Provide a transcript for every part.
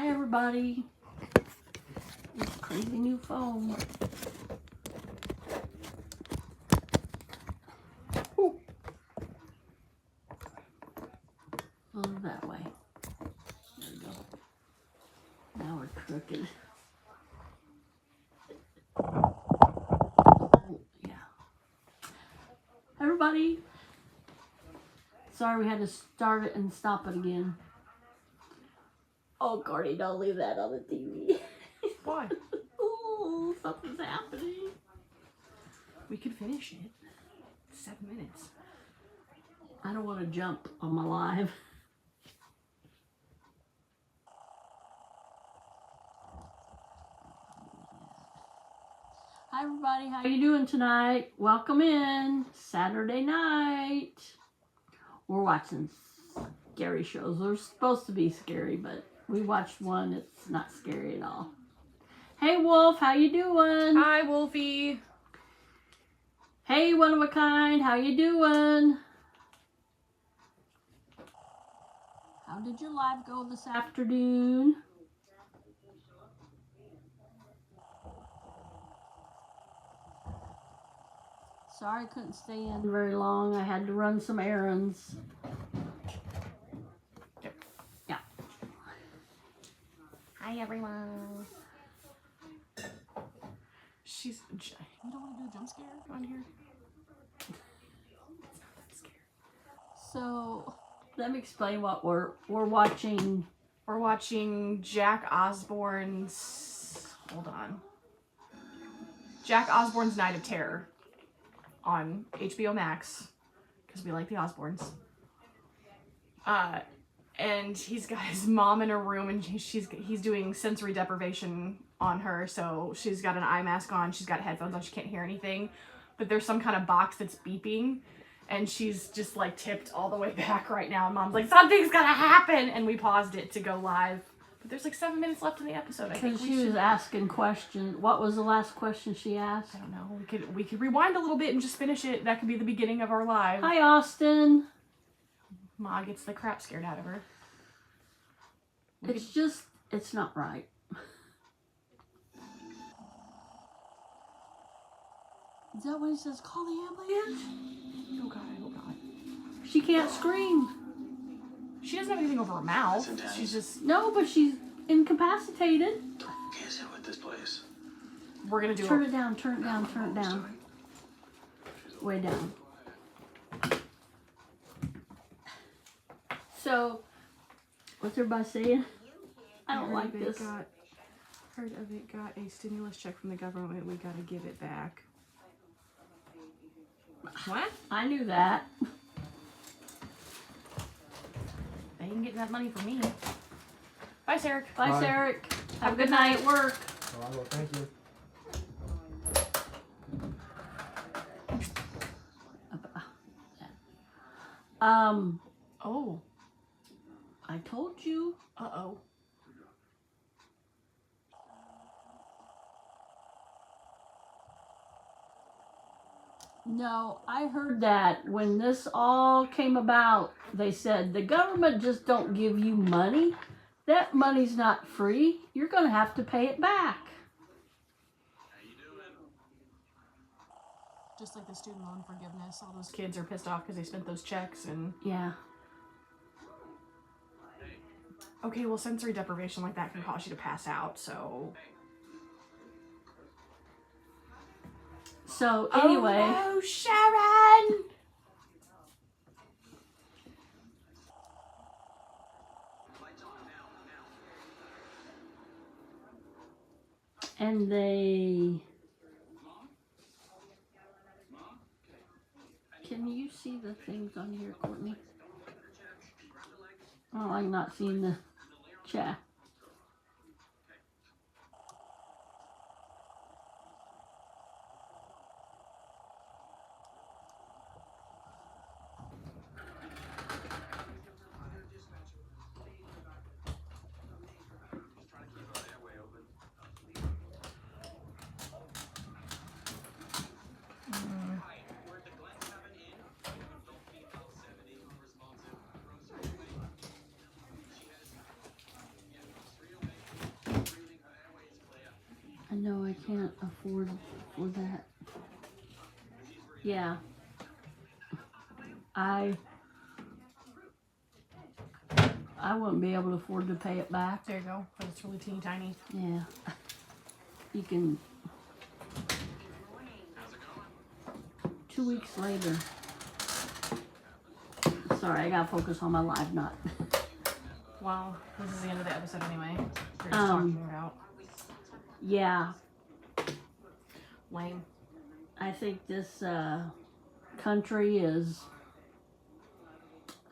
Hi everybody. This crazy new phone. Ooh. Move that way. There we go. Now we're crooked. Yeah. Everybody. Sorry we had to start it and stop it again. Oh, Cardi, don't leave that on the TV. Why? Oh, something's happening. We could finish it. 7 minutes. I don't want to jump on my live. Hi everybody, how you doing tonight? Welcome in. Saturday night. We're watching scary shows. They're supposed to be scary, but we watched one. It's not scary at all. Hey Wolf, how you doing? Hi, Wolfie. Hey, one of a kind, how you doing? How did your live go this afternoon? Sorry I couldn't stay in very long. I had to run some errands. Yep. Yeah. Hi, everyone. She's... You don't want to do a jump scare on here? It's not that scary. So, let me explain what we're watching. We're watching Jack Osbourne's... Hold on. Jack Osbourne's Night of Terror on HBO Max, because we like the Osbournes. And he's got his mom in a room, and he's doing sensory deprivation on her, so she's got an eye mask on, she's got headphones on, she can't hear anything, but there's some kind of box that's beeping, and she's just like tipped all the way back right now, and mom's like, something's gonna happen, and we paused it to go live. But there's like 7 minutes left in the episode. I think Because she was asking questions. What was the last question she asked? I don't know. We could rewind a little bit and just finish it. That could be the beginning of our live. Hi, Austin. Ma gets the crap scared out of her. It's not right. Is that what he says? Call the ambulance? Oh God, oh God. She can't scream. She doesn't have anything over her mouth. She's just... No, but she's incapacitated. Can't sit with this place. We're gonna do Turn it down, turn it down, turn it down. Way down. So, what's everybody saying? I don't like this. Heard of it got a stimulus check from the government. We gotta give it back. What? I knew that. They ain't getting that money from me. Bye, Sarek. Bye, Bye. Sarek. Have a good night at work. Oh, well, thank you. Oh. I told you. Uh-oh. No, I heard that when this all came about, they said the government just don't give you money. That money's not free. You're going to have to pay it back. Just like the student loan forgiveness. All those kids are pissed off because they spent those checks and... Yeah. Okay, well, sensory deprivation like that can cause you to pass out, so... So, anyway... Oh, no, Sharon! And they... Can you see the things on here, Courtney? Oh, I'm not seeing the chat. can't afford for that. Yeah. I wouldn't be able to afford to pay it back. There you go. But it's really teeny tiny. Yeah. You can. 2 weeks later. Sorry, I gotta focus on my live, not. Well, this is the end of the episode anyway. We're just talking about. Yeah. Lame. I think this country is,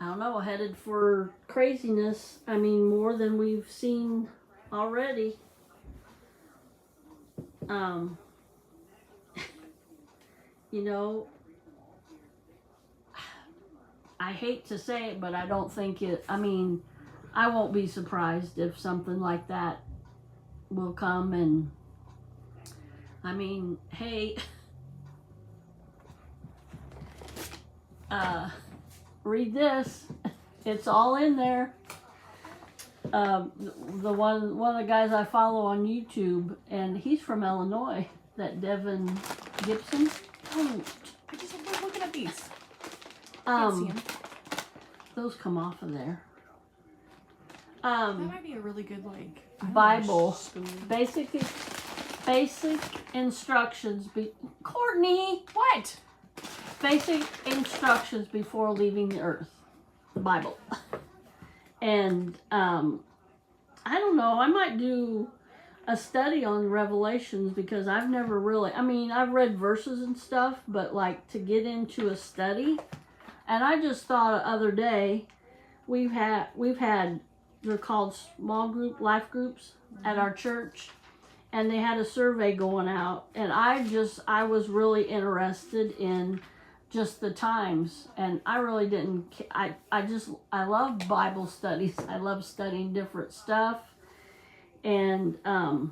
I don't know, headed for craziness. I mean, more than we've seen already. You know, I hate to say it, but I don't think it, I mean, I won't be surprised if something like that will come. And I mean, hey, read this. It's all in there. The one of the guys I follow on YouTube, and he's from Illinois, that Devin Gibson. Don't. I just like looking at these. Can't see 'em. Those come off of there. That might be a really good Bible. spoon. Basic instructions. Courtney, What? basic instructions before leaving the earth. The Bible. And I don't know. I might do a study on Revelations, because I've never really. I mean, I've read verses and stuff, but like to get into a study. And I just thought the other day, we've had they're called small group life groups at our church, and they had a survey going out, and I was really interested in just the times, and I really didn't. I love Bible studies. I love studying different stuff, and I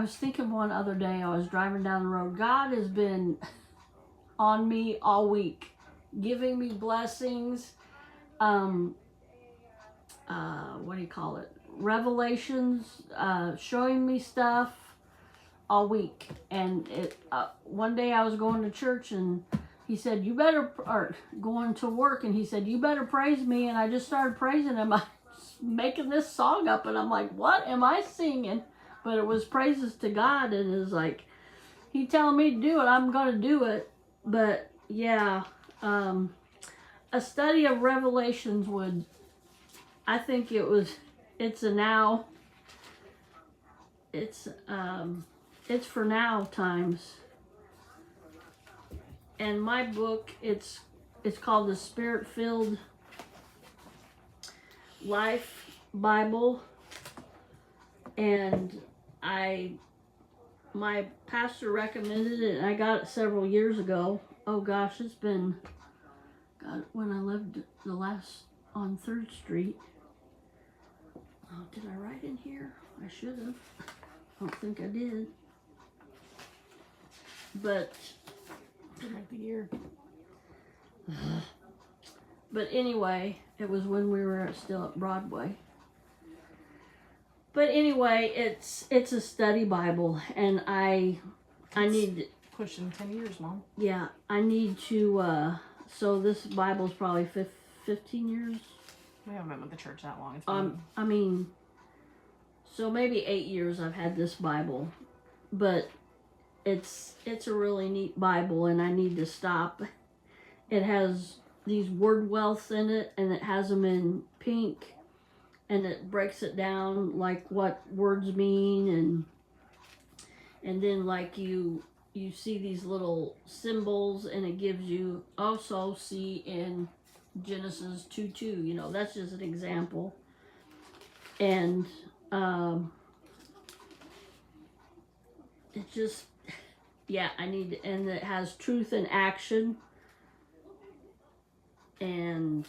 was thinking one other day, I was driving down the road. God has been on me all week, giving me blessings. What do you call it? Revelations, showing me stuff all week. And one day I was going to church, and he said, going to work, and he said, you better praise me. And I just started praising him. I was making this song up, and I'm like, what am I singing? But it was praises to God, and it was like, he telling me to do it, I'm going to do it. But yeah, a study of Revelations would, I think it's for now times. And my book, it's called The Spirit-Filled Life Bible. And my pastor recommended it, and I got it several years ago. Oh gosh, it's been, God, when I lived on 3rd Street. Oh, did I write in here? I should have. I don't think I did. But, Like the year. but anyway, it was when we were still at Broadway. But anyway, it's a study Bible, and I need, Pushing 10 years, Mom. yeah, I need to, so this Bible's probably 15 years. We haven't been with the church that long. It's been I mean, so maybe 8 years I've had this Bible, but it's a really neat Bible, and I need to stop. It has these word wealths in it, and it has them in pink, and it breaks it down like what words mean, and then like you see these little symbols, and it gives you also see in Genesis 2:2, you know, that's just an example. And it just, yeah, and it has truth and action, and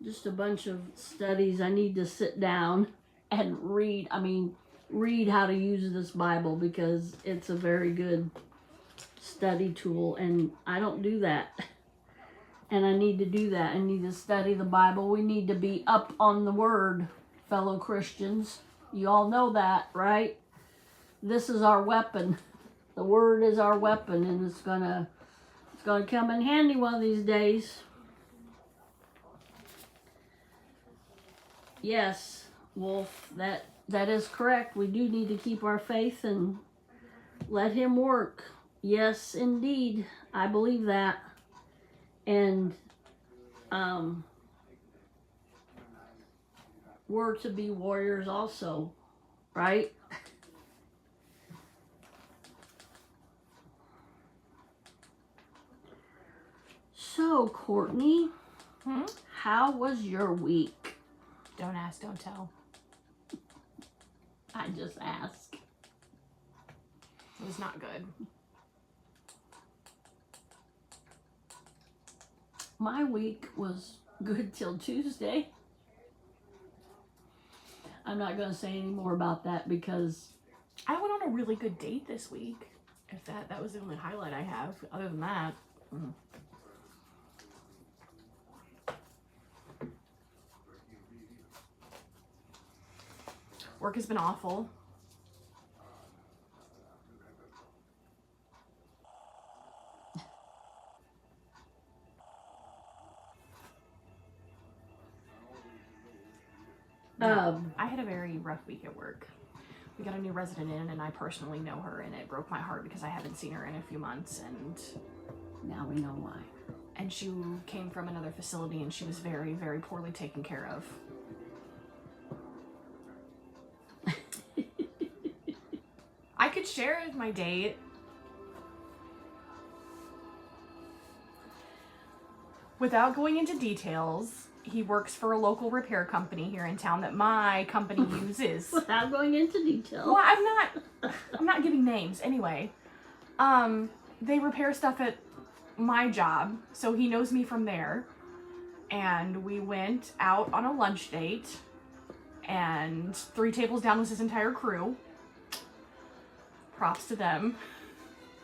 just a bunch of studies. I need to sit down and read how to use this Bible, because it's a very good study tool, and I don't do that. And I need to do that. I need to study the Bible. We need to be up on the Word fellow Christians. You all know that, right? This is our weapon. The word is our weapon, and it's gonna come in handy one of these days. Yes, Wolf, that is correct. We do need to keep our faith and let him work. Yes, indeed. I believe that. And we're to be warriors also, right? So, Courtney, how was your week? Don't ask, don't tell. I just asked. It was not good. My week was good till Tuesday. I'm not going to say any more about that because I went on a really good date this week. If that was the only highlight I have. Other than that, work has been awful. I had a very rough week at work. We got a new resident in, and I personally know her, and it broke my heart because I haven't seen her in a few months, and now we know why. And she came from another facility, and she was very, very poorly taken care of. I could share my date. Without going into details, he works for a local repair company here in town that my company uses. Without going into detail. Well, I'm not giving names anyway. They repair stuff at my job, so he knows me from there. And we went out on a lunch date, and 3 tables down was his entire crew. Props to them.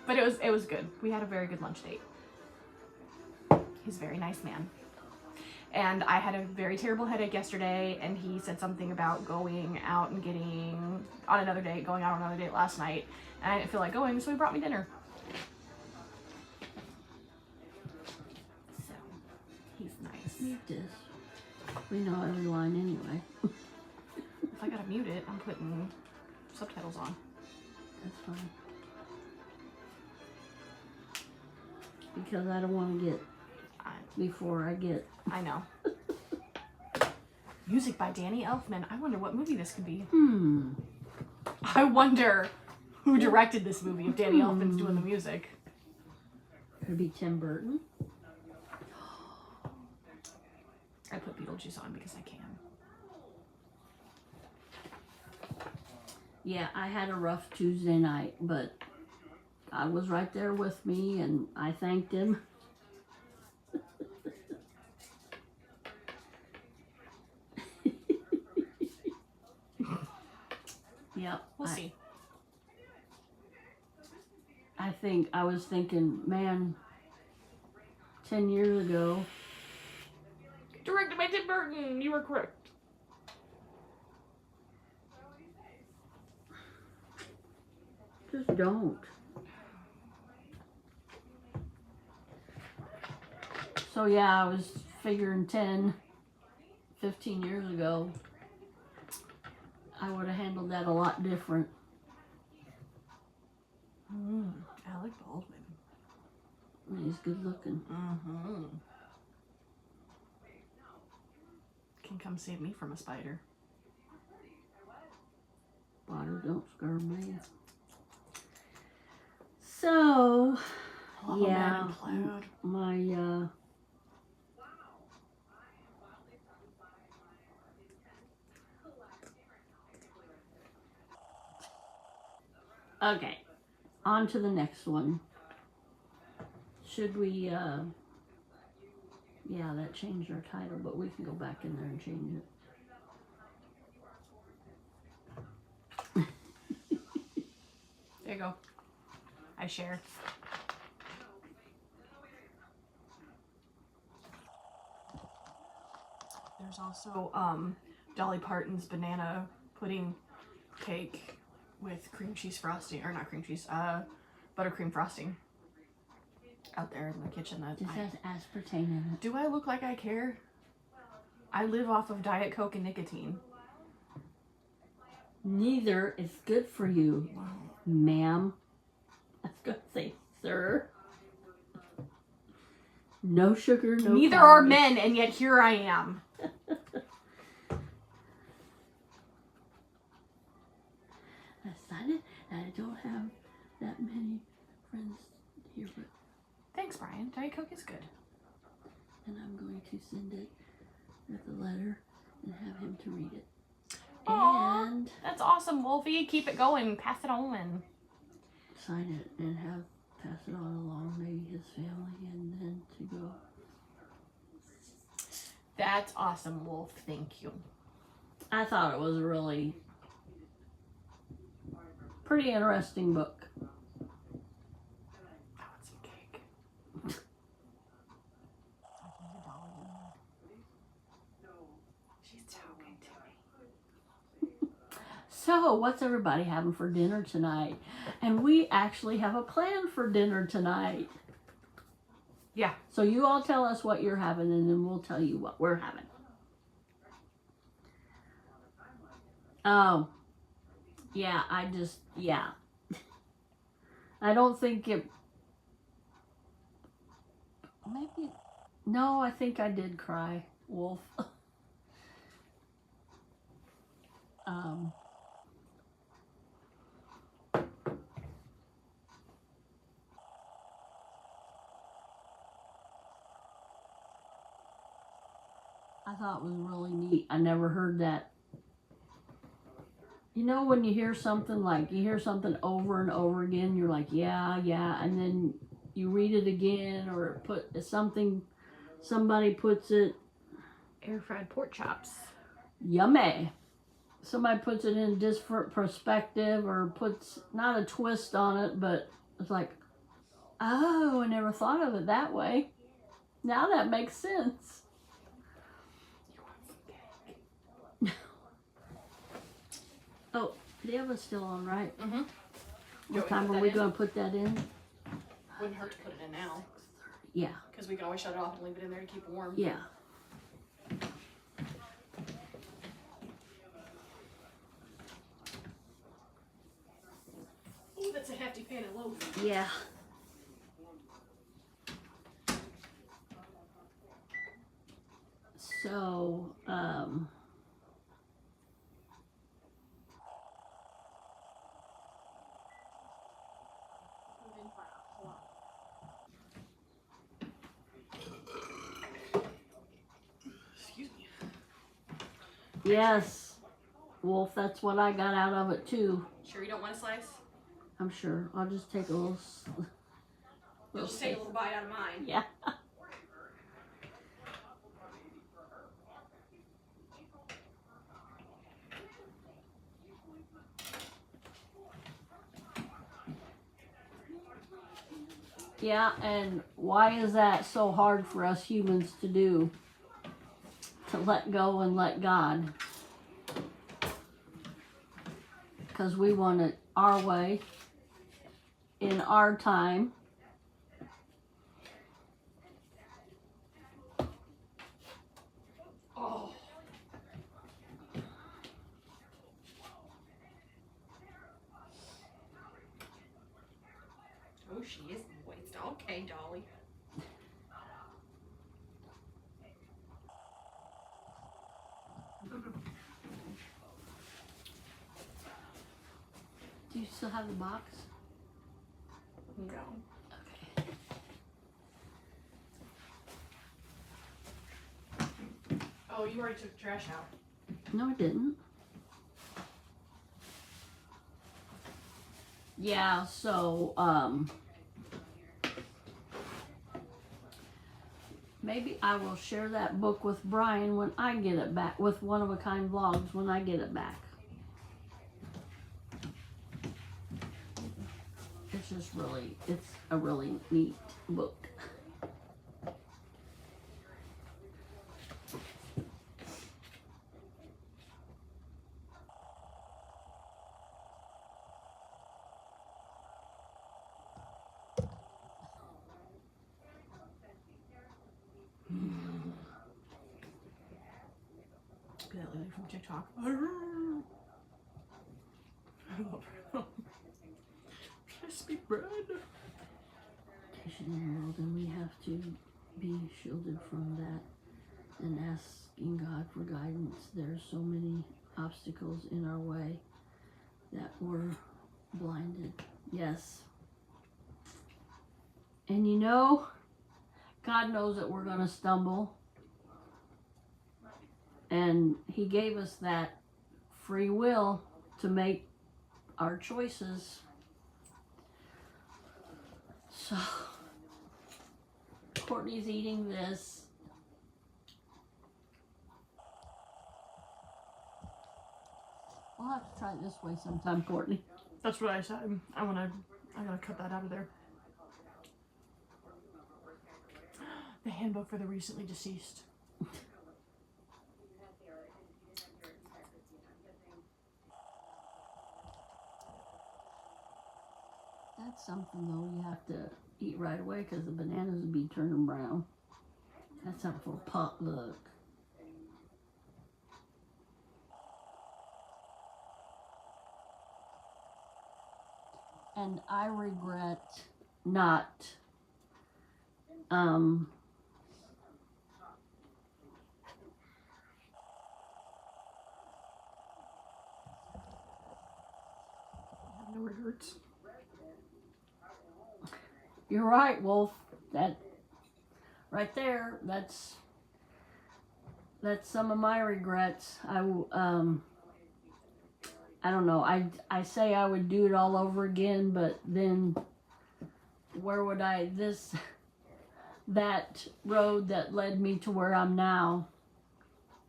But it was good. We had a very good lunch date. He's a very nice man. And I had a very terrible headache yesterday, and he said something about going out and going out on another date last night. And I didn't feel like going, so he brought me dinner. So, he's nice. Mute this. We know every line anyway. If I gotta mute it, I'm putting subtitles on. That's fine. Because I don't want to get before I get. I know. Music by Danny Elfman. I wonder what movie this could be. I wonder who directed this movie if Danny Elfman's doing the music. Could be Tim Burton. I put Beetlejuice on because I can. Yeah, I had a rough Tuesday night, but God was right there with me, and I thanked him. Yep. We'll see. I was thinking, man, 10 years ago. Directed by Tim Burton. You were correct. Just don't. So yeah, I was figuring 10, 15 years ago, I would have handled that a lot different. Alec Baldwin. He's good looking. Can come save me from a spider. Water don't scare me. So, yeah, my, okay, on to the next one. Should we, yeah, that changed our title, but we can go back in there and change it. There you go. I share. There's also Dolly Parton's banana pudding cake with cream cheese frosting, or not cream cheese, buttercream frosting out there in the kitchen. That This has aspartame in it. Do I look like I care? I live off of Diet Coke and nicotine. Neither is good for you, ma'am. I was gonna say, sir. No sugar, no Neither calories. are men, and yet here I am. I decided that I don't have that many friends here, but Thanks, Brian. Diet Coke is good. and I'm going to send it with a letter and have him to read it. Aw, And that's awesome, Wolfie. Keep it going. Pass it on. sign it and have pass it on along, maybe his family, and then to go. That's awesome, Wolf. Thank you. I thought it was a really pretty interesting book. I want some cake. She's talking to me. So, what's everybody having for dinner tonight? And we actually have a plan for dinner tonight. Yeah. So you all tell us what you're having, and then we'll tell you what we're having. Oh, yeah, yeah. I don't think it, maybe, no, I think I did cry, Wolf. I thought it was really neat. I never heard that. You know, when you hear something like, you hear something over and over again, you're like, yeah, and then you read it again, or put something, somebody puts it, Air fried pork chops. yummy. Somebody puts it in a different perspective, or puts, not a twist on it, but it's like, oh, I never thought of it that way. Now that makes sense. You want some cake? Oh, the oven's still on, right? Mm-hmm. What time are we going to put that in? Wouldn't hurt to put it in now. Yeah, Because we can always shut it off and leave it in there to keep it warm. yeah. Ooh, that's a hefty pan of loaf. Yeah. So, Excuse me. yes, Wolf, that's what I got out of it too. Sure you don't want a slice? I'm sure. I'll just take a little. You'll just take a little bite out of mine. Yeah. Yeah, and why is that so hard for us humans to do? To let go and let God. Because we want it our way, in our time. Oh. Oh, she is moist. Okay, Dolly. Do you still have the box? No. Okay. Oh, you already took the trash out. No, I didn't. Yeah, so, maybe I will share that book with Brian when I get it back, with One of a Kind Vlogs when I get it back. It's just really, it's a really neat book. TikTok. I love her. Crispy bread. Temptation in the world, and we have to be shielded from that and asking God for guidance. There's so many obstacles in our way that we're blinded. Yes. And you know, God knows that we're going to stumble. And He gave us that free will to make our choices. So, Courtney's eating this. We'll have to try it this way sometime, Courtney. That's what I said. I gotta cut that out of there. The handbook for the recently deceased. That's something though you have to eat right away because the bananas will be turning brown. That's something for potluck. And I regret not No regrets. You're right, Wolf. That right there, that's some of my regrets. I don't know. I say I would do it all over again, but then where would that road that led me to where I'm now,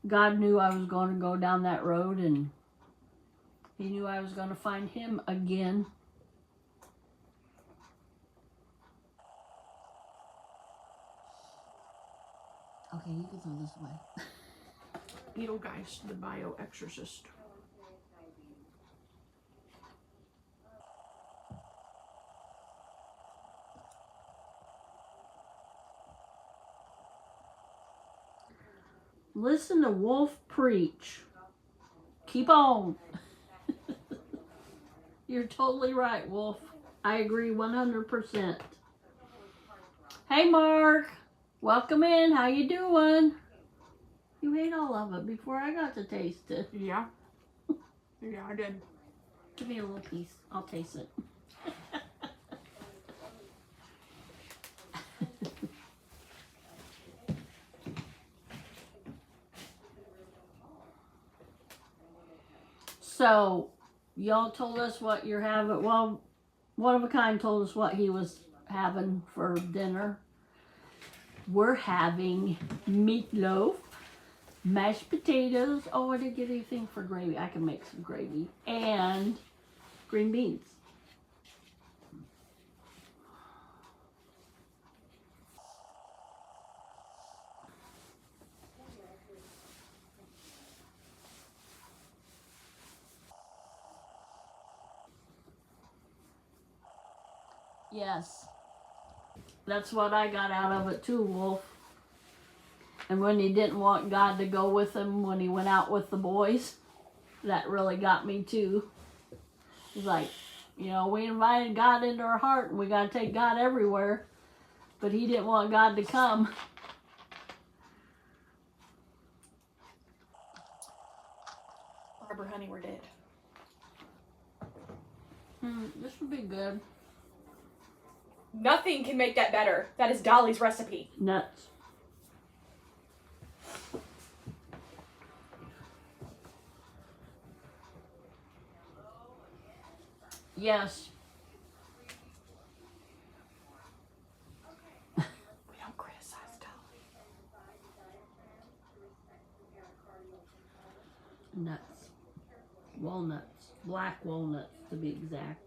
God knew I was going to go down that road, and He knew I was going to find Him again. Okay, you can throw this away. Beetlegeist, the bio-exorcist. Listen to Wolf preach. Keep on. You're totally right, Wolf. I agree 100%. Hey, Mark. Welcome in. How you doing? You ate all of it before I got to taste it. Yeah. Yeah, I did. Give me a little piece. I'll taste it. So, y'all told us what you're having. Well, One of a Kind told us what he was having for dinner. We're having meatloaf, mashed potatoes. Oh, I didn't get anything for gravy. I can make some gravy. And green beans. Yes. That's what I got out of it too, Wolf. And when he didn't want God to go with him when he went out with the boys, that really got me too. He's like, you know, we invited God into our heart and we got to take God everywhere. But he didn't want God to come. Barbara, honey, we're dead. This would be good. Nothing can make that better. That is Dolly's recipe. Nuts. Yes. We don't criticize Dolly. Nuts. Walnuts. Black walnuts to be exact.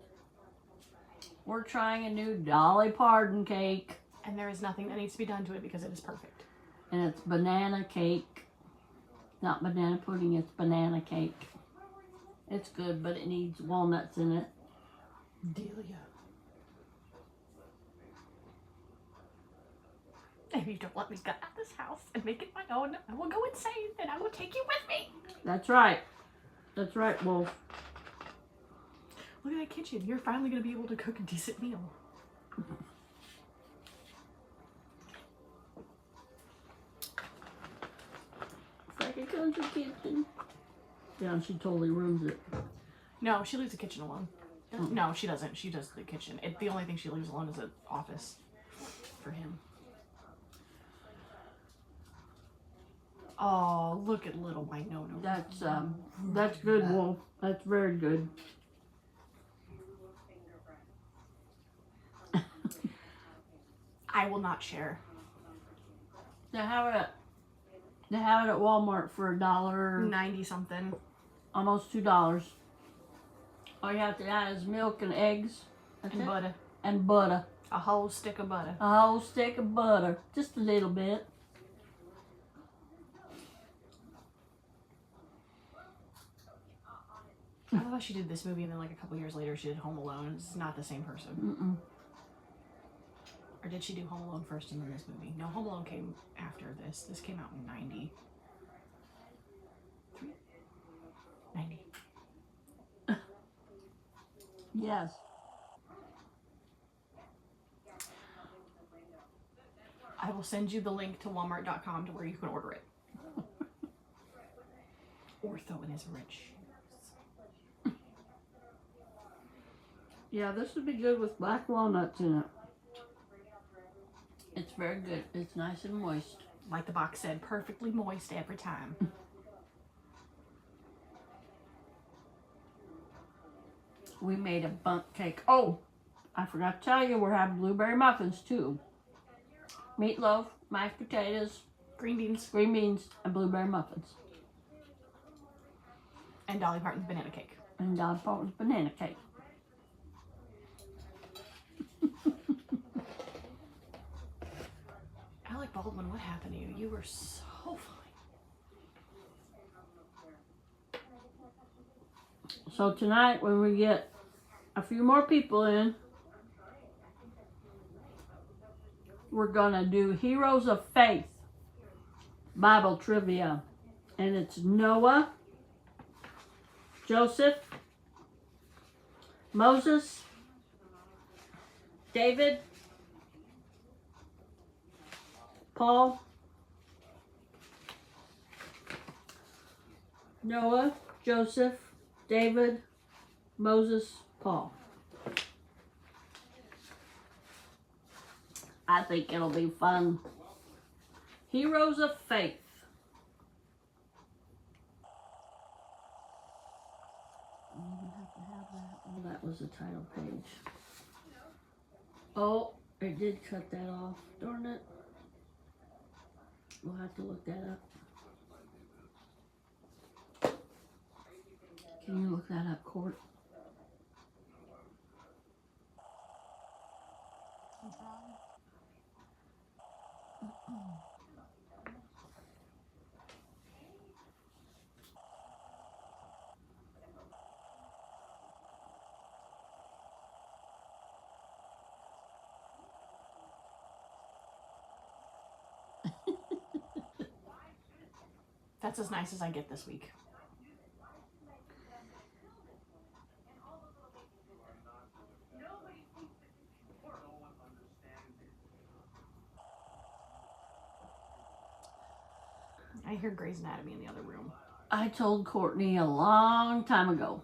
We're trying a new Dolly Parton cake. And there is nothing that needs to be done to it because it is perfect. And it's banana cake. Not banana pudding, it's banana cake. It's good, but it needs walnuts in it. Delia. If you don't let me get out of this house and make it my own, I will go insane and I will take you with me. That's right. That's right, Wolf. Look at that kitchen. You're finally going to be able to cook a decent meal. It's like a country kitchen. Yeah, she totally ruins it. No, she leaves the kitchen alone. Oh. No, she doesn't. She does the kitchen. The only thing she leaves alone is the office for him. Oh, look at little white no. That's good, Wolf. That's very good. I will not share. They have it at Walmart for $1, 90 something. almost $2. All you have to add is milk and eggs. That's And it. butter. And butter. A whole stick of butter. A whole stick of butter. Just a little bit. I thought she did this movie and then like a couple years later she did Home Alone. It's not the same person. Mm-mm. Or did she do Home Alone first and then this movie? No, Home Alone came after this. This came out in 90. 90. Yes. I will send you the link to walmart.com to where you can order it. Ortho in his red shoes. Yeah, this would be good with black walnuts in it. It's very good. It's nice and moist. Like the box said, perfectly moist every time. We made a bundt cake. Oh, I forgot to tell you, we're having blueberry muffins too. Meatloaf, mashed potatoes, Green beans. green beans, and blueberry muffins. And Dolly Parton's banana cake. And Don Parton's banana cake. Alec Baldwin, what happened to you? You were so fine. So tonight, when we get a few more people in, we're gonna do Heroes of Faith Bible trivia. And it's Noah, Joseph, Moses, David, Paul, Noah, Joseph, David, Moses, Paul. I think it'll be fun. Heroes of Faith. Oh, that was the title page. Oh, it did cut that off. Darn it. We'll have to look that up. Can you look that up, Court? That's as nice as I get this week. I hear Grey's Anatomy in the other room. I told Courtney a long time ago,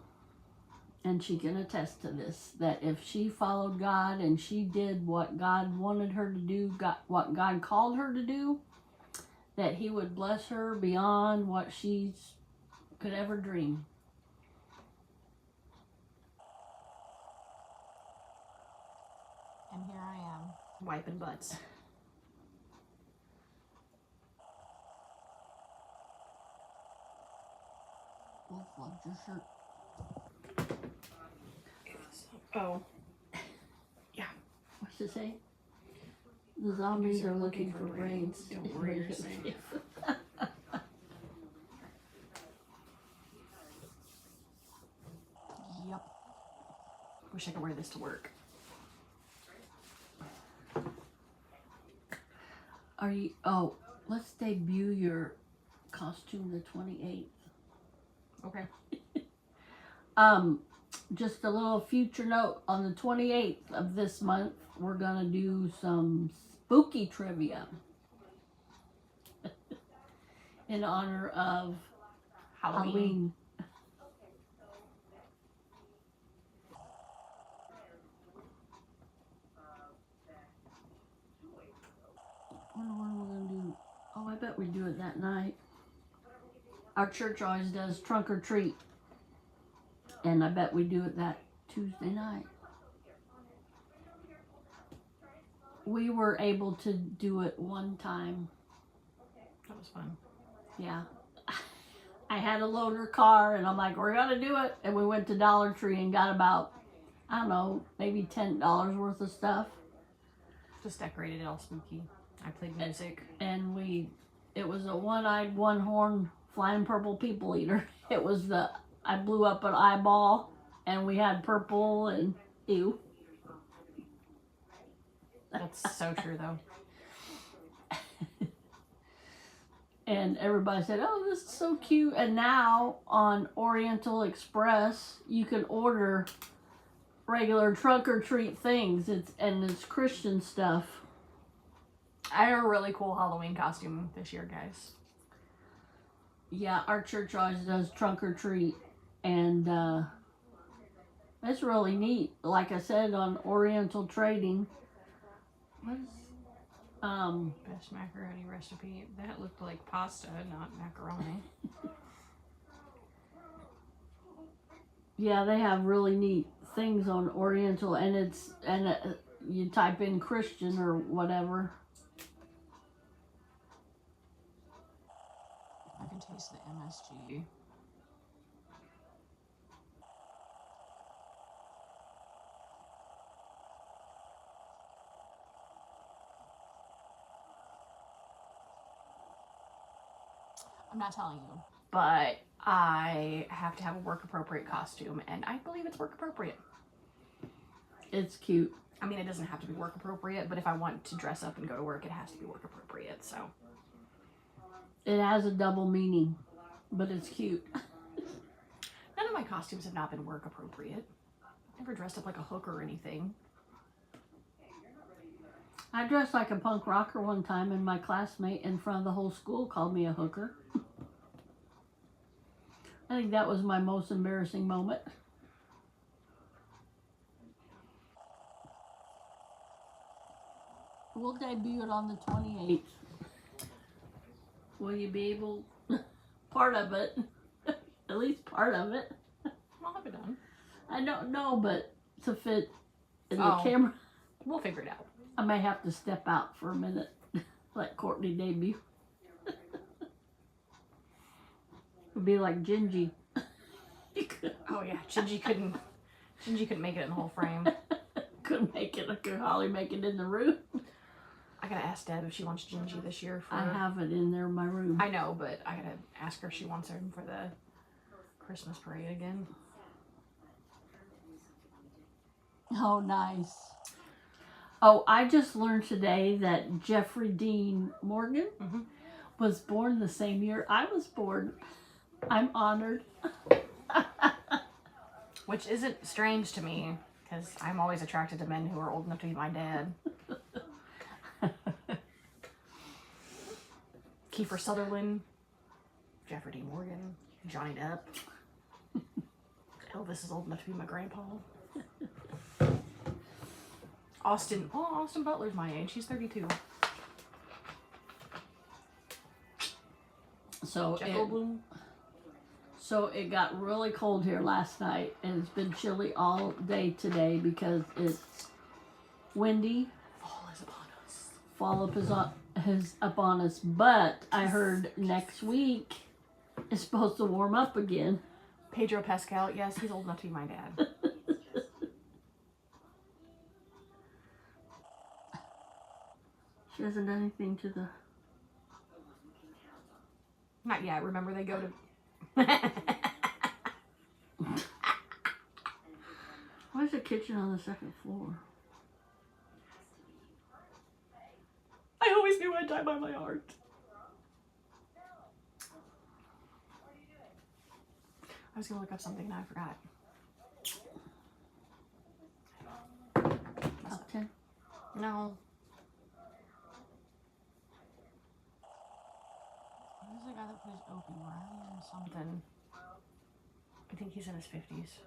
and she can attest to this, that if she followed God and she did what God wanted her to do, what God called her to do, that he would bless her beyond what she could ever dream. And here I am, wiping butts. Wolf loves your shirt. Oh. Yeah. What's it say? The zombies are looking for brains. Don't worry yourself. Yep. Wish I could wear this to work. Are you? Oh, let's debut your costume the 28th. Okay. Just a little future note, on the 28th of this month, we're gonna do some spooky trivia in honor of Halloween. I wonder what we're gonna do. Oh, I bet we do it that night. Our church always does trunk or treat, and I bet we do it that Tuesday night. We were able to do it one time. That was fun. Yeah. I had a loaner car, and I'm like, we're gonna do it. And we went to Dollar Tree and got about, I don't know, maybe $10 worth of stuff. Just decorated it all spooky. I played music. And it was a one-eyed, one-horn, flying purple people eater. It was I blew up an eyeball, and we had purple and ew. That's so true, though. And everybody said, oh, this is so cute. And now on Oriental Express, you can order regular trunk or treat things. It's Christian stuff. I had a really cool Halloween costume this year, guys. Yeah, our church always does trunk or treat. And it's really neat. Like I said, on Oriental Trading. What is Best macaroni recipe. That looked like pasta, not macaroni. yeah, they have really neat things on Oriental, and you type in Christian or whatever. I can taste the MSG. I'm not telling you, but I have to have a work appropriate costume, and I believe it's work appropriate. It's cute. I mean, it doesn't have to be work appropriate, but if I want to dress up and go to work, it has to be work appropriate. So It has a double meaning, but it's cute. none of my costumes have not been work appropriate. I've never dressed up like a hooker or anything. I dressed like a punk rocker one time, and my classmate in front of the whole school called me a hooker. I think that was my most embarrassing moment. We'll debut it on the 28th. Will you be able, part of it, at least part of it. I'll have it done. I don't know, but to fit in the Oh. camera, We'll figure it out. I may have to step out for a minute, let Courtney debut. It'd be like Gingy. Oh yeah, Gingy couldn't make it in the whole frame. Couldn't make it. Could hardly make it in the room. I gotta ask Deb if she wants Gingy this year for. I have it in there in my room. I know, but I gotta ask her if she wants him for the Christmas parade again. Oh, nice. Oh, I just learned today that Jeffrey Dean Morgan was born the same year I was born. I'm honored. Which isn't strange to me, because I'm always attracted to men who are old enough to be my dad. Kiefer Sutherland, Jeffrey Dean Morgan, Johnny Depp. Elvis is old enough to be my grandpa. Austin Butler's my age. He's 32. So Jeff Goldblum. So it got really cold here last night, and it's been chilly all day today because it's windy. Fall is upon us. Fall is upon us, but I heard next week it's supposed to warm up again. Pedro Pascal, yes, he's old enough to be my dad. She hasn't done anything to the... Not yet. Remember, they go to... Why is the kitchen on the second floor? I always knew I die by my heart. I was gonna look up something and I forgot. Top 10. No. Who's the guy that plays Opie? Ryan something. I think he's in his 50s.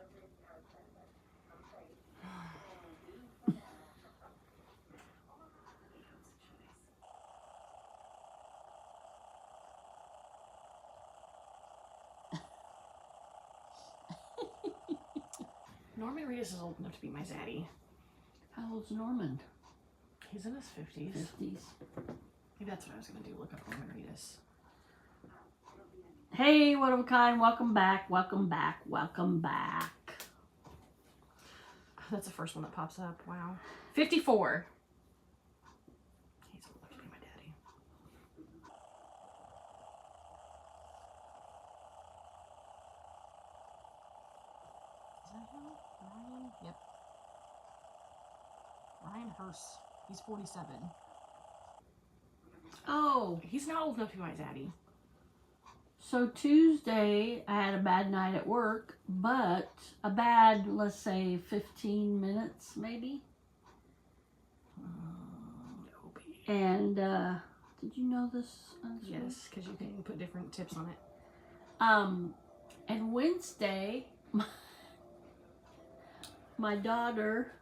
Norman Reedus is old enough to be my zaddy. How old's Norman? He's in his 50s. 50s. Maybe that's what I was gonna do. Look up Norman Reedus. Hey, one of a kind. Welcome back. Welcome back. Welcome back. That's the first one that pops up. Wow. 54. He's old enough to be my daddy. Is that him? Ryan? Yep. Ryan Hurst. He's 47. Oh, He's not old enough to be my daddy. so Tuesday I had a bad night at work, but a bad, let's say, 15 minutes maybe. Opie. And did you know this? Yes, because you can put different tips on it. And Wednesday, my daughter.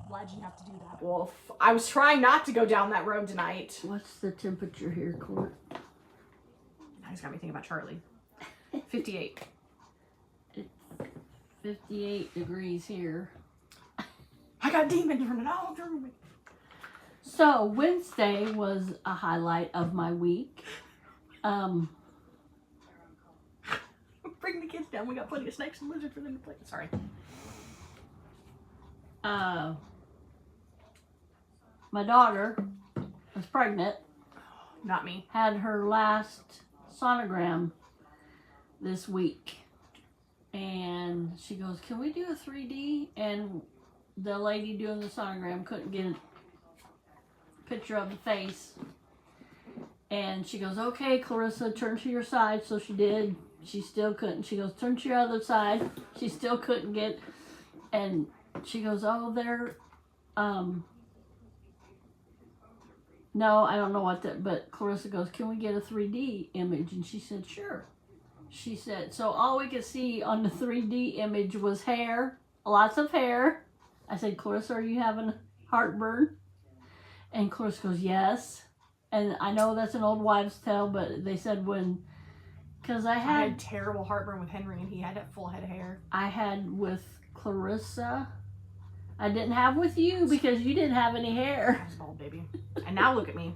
Why'd you have to do that, Wolf? I was trying not to go down that road tonight. What's the temperature here, Court? Now he's got me thinking about Charlie. 58. It's 58 degrees here. I got demons running all through me. So Wednesday was a highlight of my week. Bring the kids down. We got plenty of snakes and lizards for them to play. Sorry. My daughter was pregnant, Not me. had her last sonogram this week, and she goes, "Can we do a 3D?" And the lady doing the sonogram couldn't get a picture of the face, and she goes, "Okay, Clarissa, turn to your side." So she did. She still couldn't. She goes, "Turn to your other side." She still couldn't get, and she goes, "Oh, they're no, I don't know what that," but Clarissa goes, "Can we get a 3D image?" And she said, "Sure." She said, so all we could see on the 3D image was hair, lots of hair. I said, "Clarissa, are you having heartburn?" And Clarissa goes, "Yes." And I know that's an old wives' tale, but they said because I I had had terrible heartburn with Henry, and he had that full head of hair. I had with Clarissa. I didn't have with you because you didn't have any hair. I was bald, baby. And now look at me.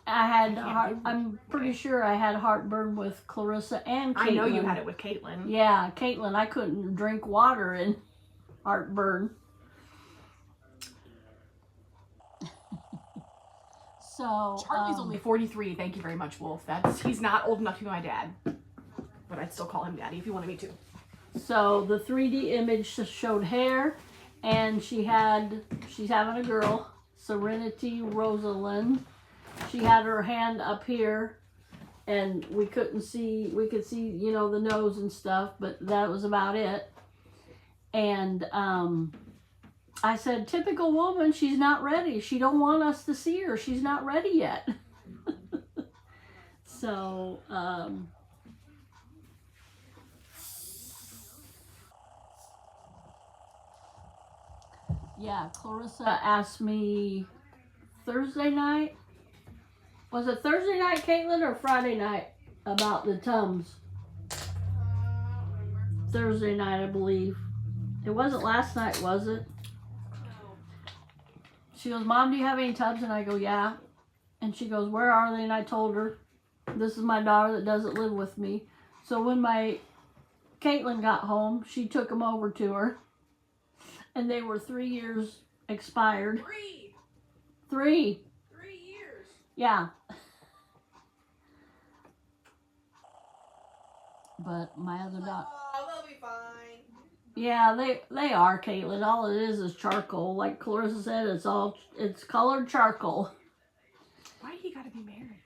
I had I can't do I'm pretty sure I had heartburn with Clarissa and Caitlin. I know you had it with Caitlin. Yeah, Caitlin, I couldn't drink water and heartburn. So Charlie's only 43. Thank you very much, Wolf. He's not old enough to be my dad, but I'd still call him daddy if you wanted me to. So the 3D image just showed hair, and she's having a girl, Serenity Rosalind. She had her hand up here, and we could see, the nose and stuff, but that was about it. And I said, "Typical woman, she's not ready. She don't want us to see her. She's not ready yet." So, yeah, Clarissa asked me Thursday night. Was it Thursday night, Caitlin, or Friday night about the Tums? Thursday night, I believe. It wasn't last night, was it? She goes, "Mom, do you have any tubs?" And I go, "Yeah." And she goes, "Where are they?" And I told her, "This is my daughter that doesn't live with me." So when my Caitlin got home, she took them over to her. And they were 3 years expired. 3 years. Yeah. But my other dog, Oh, they'll be fine. yeah, they are, Caitlin. All it is charcoal. Like Clarissa said, it's colored charcoal. Why he gotta be married?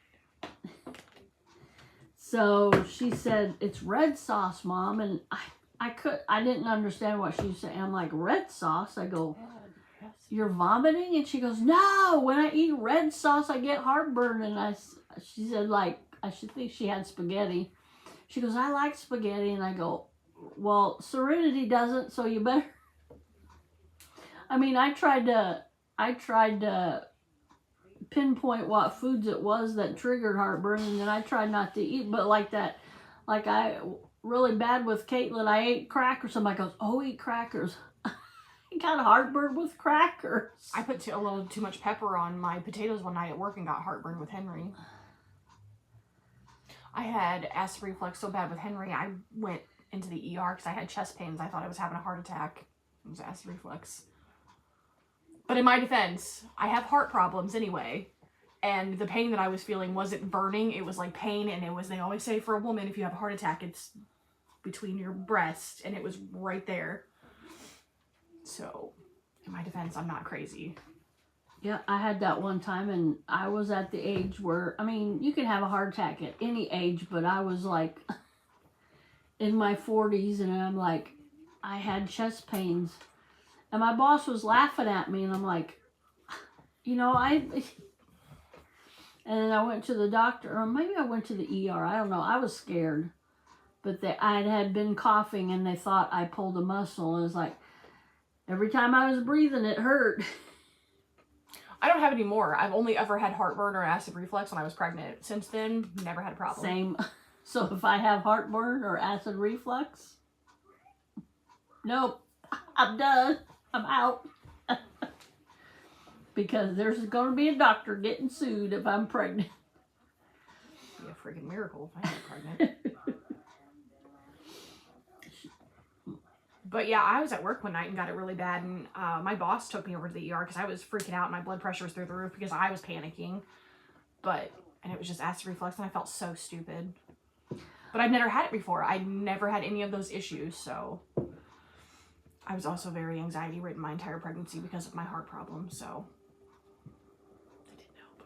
So she said it's red sauce, Mom, and I didn't understand what she was saying. I'm like, red sauce? I go, you're vomiting? And she goes, no, when I eat red sauce, I get heartburn. And she said, like, I should think she had spaghetti. She goes, I like spaghetti. And I go, well, Serenity doesn't, so you better. I mean, I tried to pinpoint what foods it was that triggered heartburn, and then I tried not to eat, but like I really bad with Caitlin, I ate crackers. Somebody goes, oh, eat crackers. I got heartburn with crackers. I put a little too much pepper on my potatoes one night at work and got heartburn with Henry. I had acid reflux so bad with Henry, I went into the ER because I had chest pains. I thought I was having a heart attack. It was acid reflux. But in my defense, I have heart problems anyway. And the pain that I was feeling wasn't burning. It was like pain, and they always say for a woman, if you have a heart attack, it's between your breasts, and it was right there. So, in my defense, I'm not crazy. Yeah, I had that one time, and I was at the age where, I mean, you can have a heart attack at any age, but I was like in my 40s, and I'm like, I had chest pains. And my boss was laughing at me, and I'm like, you know, and then I went to the doctor, or maybe I went to the ER, I don't know, I was scared. But I had been coughing, and they thought I pulled a muscle, and it was like, every time I was breathing, it hurt. I don't have any more. I've only ever had heartburn or acid reflux when I was pregnant. Since then, never had a problem. Same. So if I have heartburn or acid reflux, nope, I'm done. I'm out. Because there's going to be a doctor getting sued if I'm pregnant. It'd be a freaking miracle if I got pregnant. But yeah, I was at work one night and got it really bad, and my boss took me over to the ER because I was freaking out and my blood pressure was through the roof because I was panicking. And it was just acid reflux, and I felt so stupid. But I've never had it before. I never had any of those issues, so I was also very anxiety ridden my entire pregnancy because of my heart problem, so that didn't help.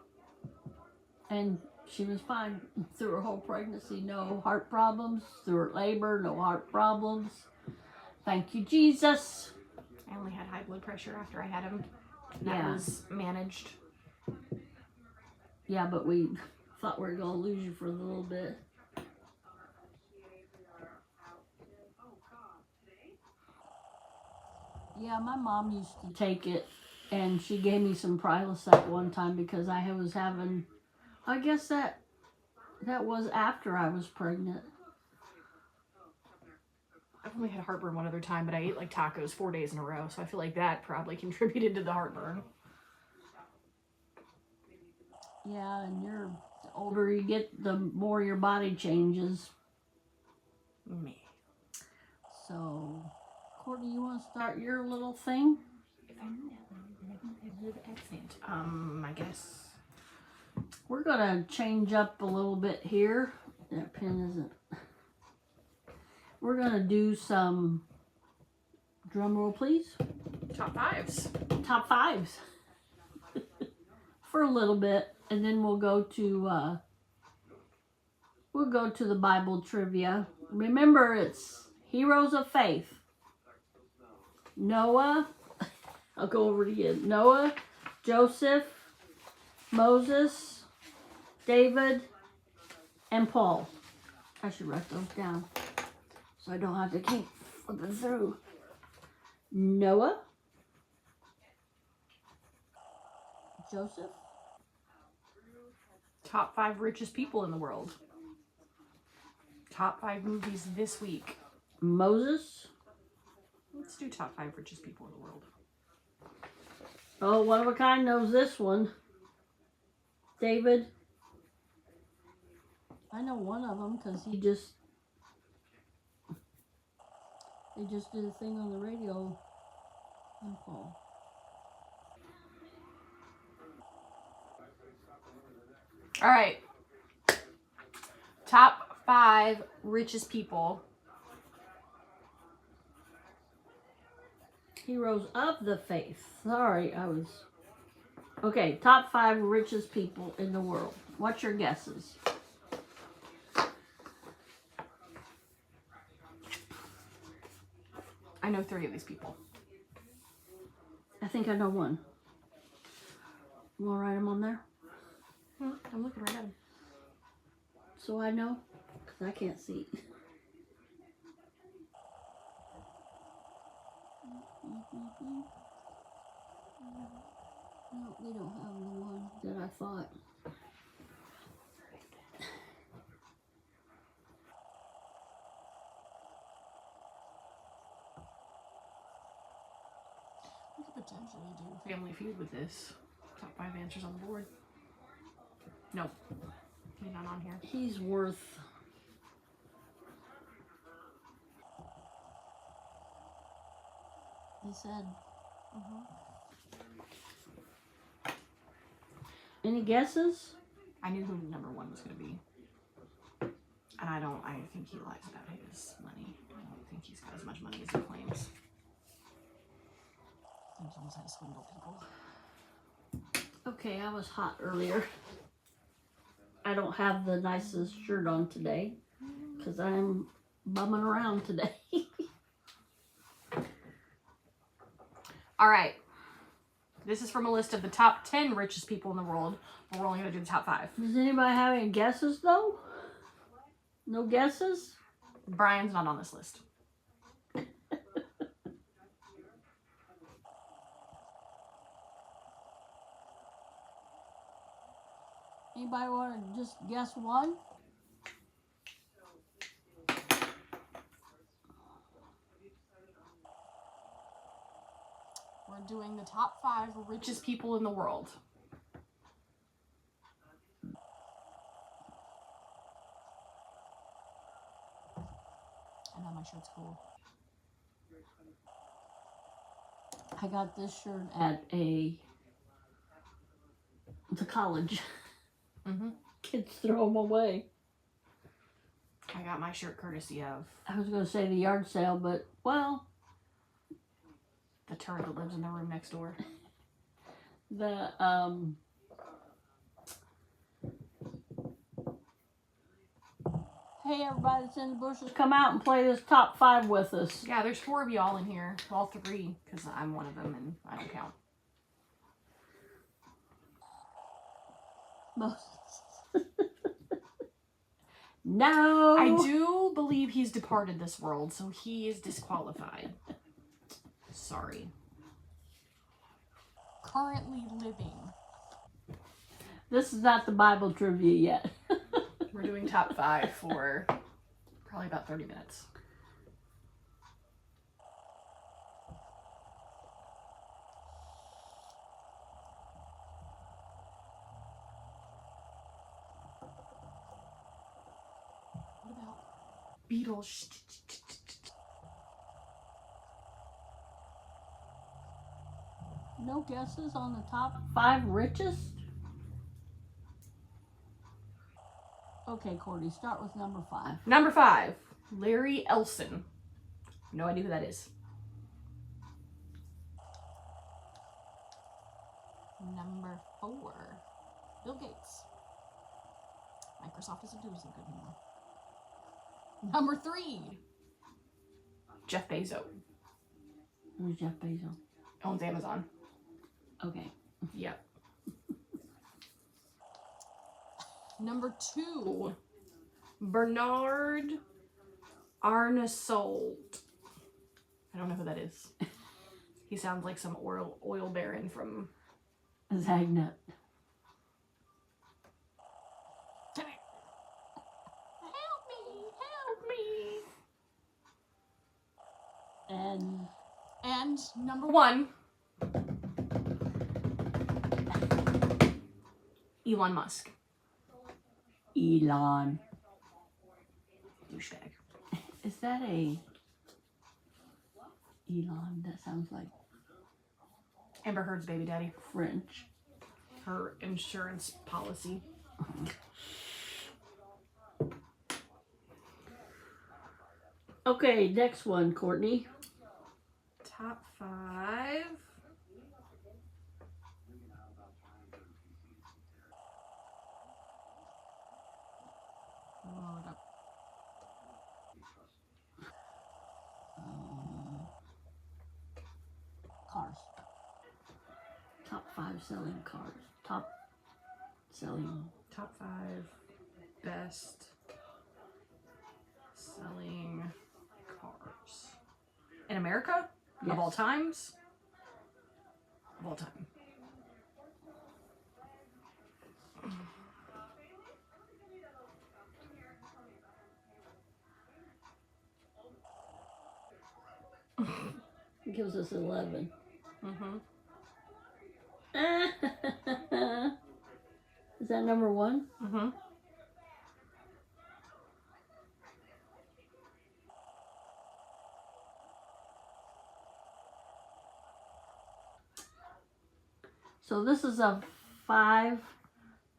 And she was fine through her whole pregnancy. No heart problems. Through her labor, no heart problems. Thank you, Jesus. I only had high blood pressure after I had him. Yeah. That was managed. Yeah, but we thought we were going to lose you for a little bit. Yeah, my mom used to take it, and she gave me some Prilosec one time because I was having, I guess that was after I was pregnant. I've only had heartburn one other time, but I ate like tacos 4 days in a row, so I feel like that probably contributed to the heartburn. Yeah, and the older you get, the more your body changes. Me. So, Courtney, you want to start your little thing? I guess. We're going to change up a little bit here. That pen isn't. We're going to do some, drum roll please. Top fives. Top fives. For a little bit. And then we'll go to the Bible trivia. Remember, it's heroes of faith. Noah, I'll go over it again. Noah, Joseph, Moses, David, and Paul. I should write those down so I don't have to keep flipping through. Noah, Joseph, Top 5 richest people in the world. Top 5 movies this week. Moses. Let's do top 5 richest people in the world. Oh, one of a kind knows this one. David. I know one of them because they just did a thing on the radio. And Paul. All right. Top 5 richest people. Heroes of the faith. Sorry, I was... Okay, top 5 richest people in the world. What's your guesses? I know 3 of these people. I think I know one. You want to write them on there? I'm looking right at them. So I know? Because I can't see. No, we don't have the one that I thought. We could potentially do Family Feud with this. Top 5 answers on the board. Nope. He's not on here. He's worth... He said... Any guesses? I knew who number 1 was going to be. And I think he lies about his money. I don't think he's got as much money as he claims. He knows how to swindle people. Okay, I was hot earlier. I don't have the nicest shirt on today because I'm bumming around today. All right. This is from a list of the top 10 richest people in the world. But we're only going to do the top 5. Does anybody have any guesses though? No guesses? Brian's not on this list. Anybody want to just guess one? We're doing the top 5 richest people in the world. I know my shirt's cool. I got this shirt at the college. Kids throw them away. I got my shirt courtesy of I was going to say the yard sale, but, well, the turd that lives in the room next door. the, hey, everybody that's in the bushes, come out and play this top 5 with us. Yeah, there's 4 of y'all in here. All 3, because I'm one of them and I don't count. No. I do believe he's departed this world, so he is disqualified. Sorry. Currently living. This is not the Bible trivia yet. We're doing top 5 for probably about 30 minutes. What about Beatles? No guesses on the top 5 richest? Okay, Cordy, start with number 5. Number 5, Larry Ellison. No idea who that is. Number 4, Bill Gates. Microsoft isn't doing so good anymore. Number 3, Jeff Bezos. Who's Jeff Bezos? Owns Amazon. Okay. Yep. Number 2, Bernard Arnault. I don't know who that is. He sounds like some oil baron from Zagnut. Help me! And number 1, Elon Musk. Elon. Douchebag. Is that a Elon? That sounds like Amber Heard's baby daddy. French. Her insurance policy. Okay, next one, Courtney. Top 5. Cars. Top 5 selling cars. Top selling. Top 5 best selling cars in America Yes. of all times. Of all time. It gives us 11. Mm-hmm. Is that number 1? Mm-hmm. So this is a 5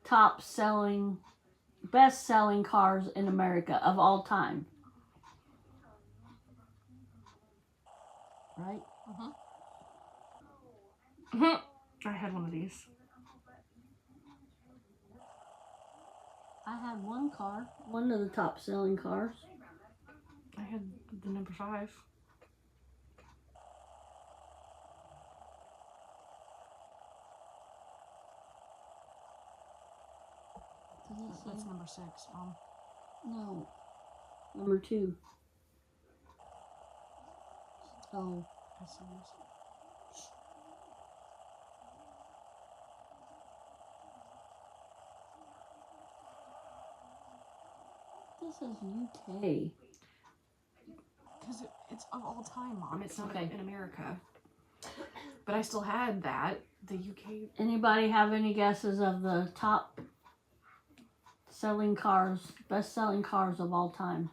top selling, best selling cars in America of all time. Right? Mm-hmm. I had one of these. I had one car, one of the top selling cars. I had the number 5. That's number 6, Mom. No. Number 2. Oh. That's yours. This is UK. Because it's of all time, Mom. It's not Okay. in America. But I still had that. The UK. Anybody have any guesses of the top selling cars, best selling cars of all time?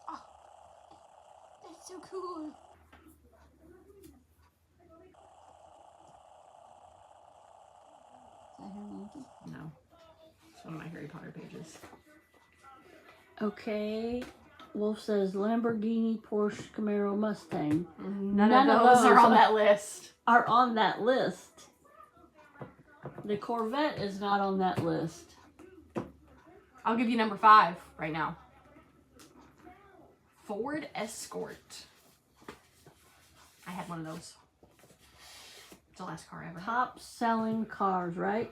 Oh, that's so cool. Is that Harry Lincoln? No. It's one of my Harry Potter pages. Okay. Wolf says Lamborghini, Porsche, Camaro, Mustang. None of those are on that list. Are on that list. The Corvette is not on that list. I'll give you number 5 right now. Ford Escort. I had one of those. It's the last car ever. Top selling cars, right?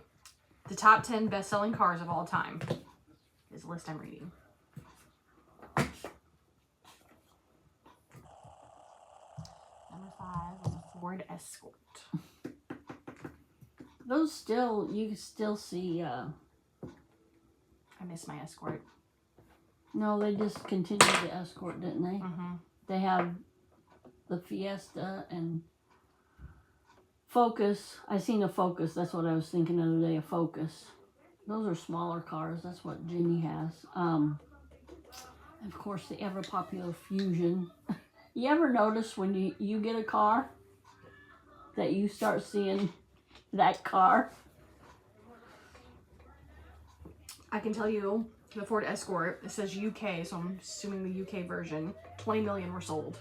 The top 10 best-selling cars of all time is the list I'm reading. Number 5 was a Ford Escort. Those still, you can still see, I miss my Escort. no, they discontinued the Escort, didn't they? Mm-hmm. They have the Fiesta and Focus. I seen a Focus. That's what I was thinking the other day, a Focus. Those are smaller cars. That's what Jimmy has. Of course, the ever popular Fusion. You ever notice when you get a car that you start seeing that car? I can tell you the Ford Escort, it says UK, so I'm assuming the UK version, 20 million were sold.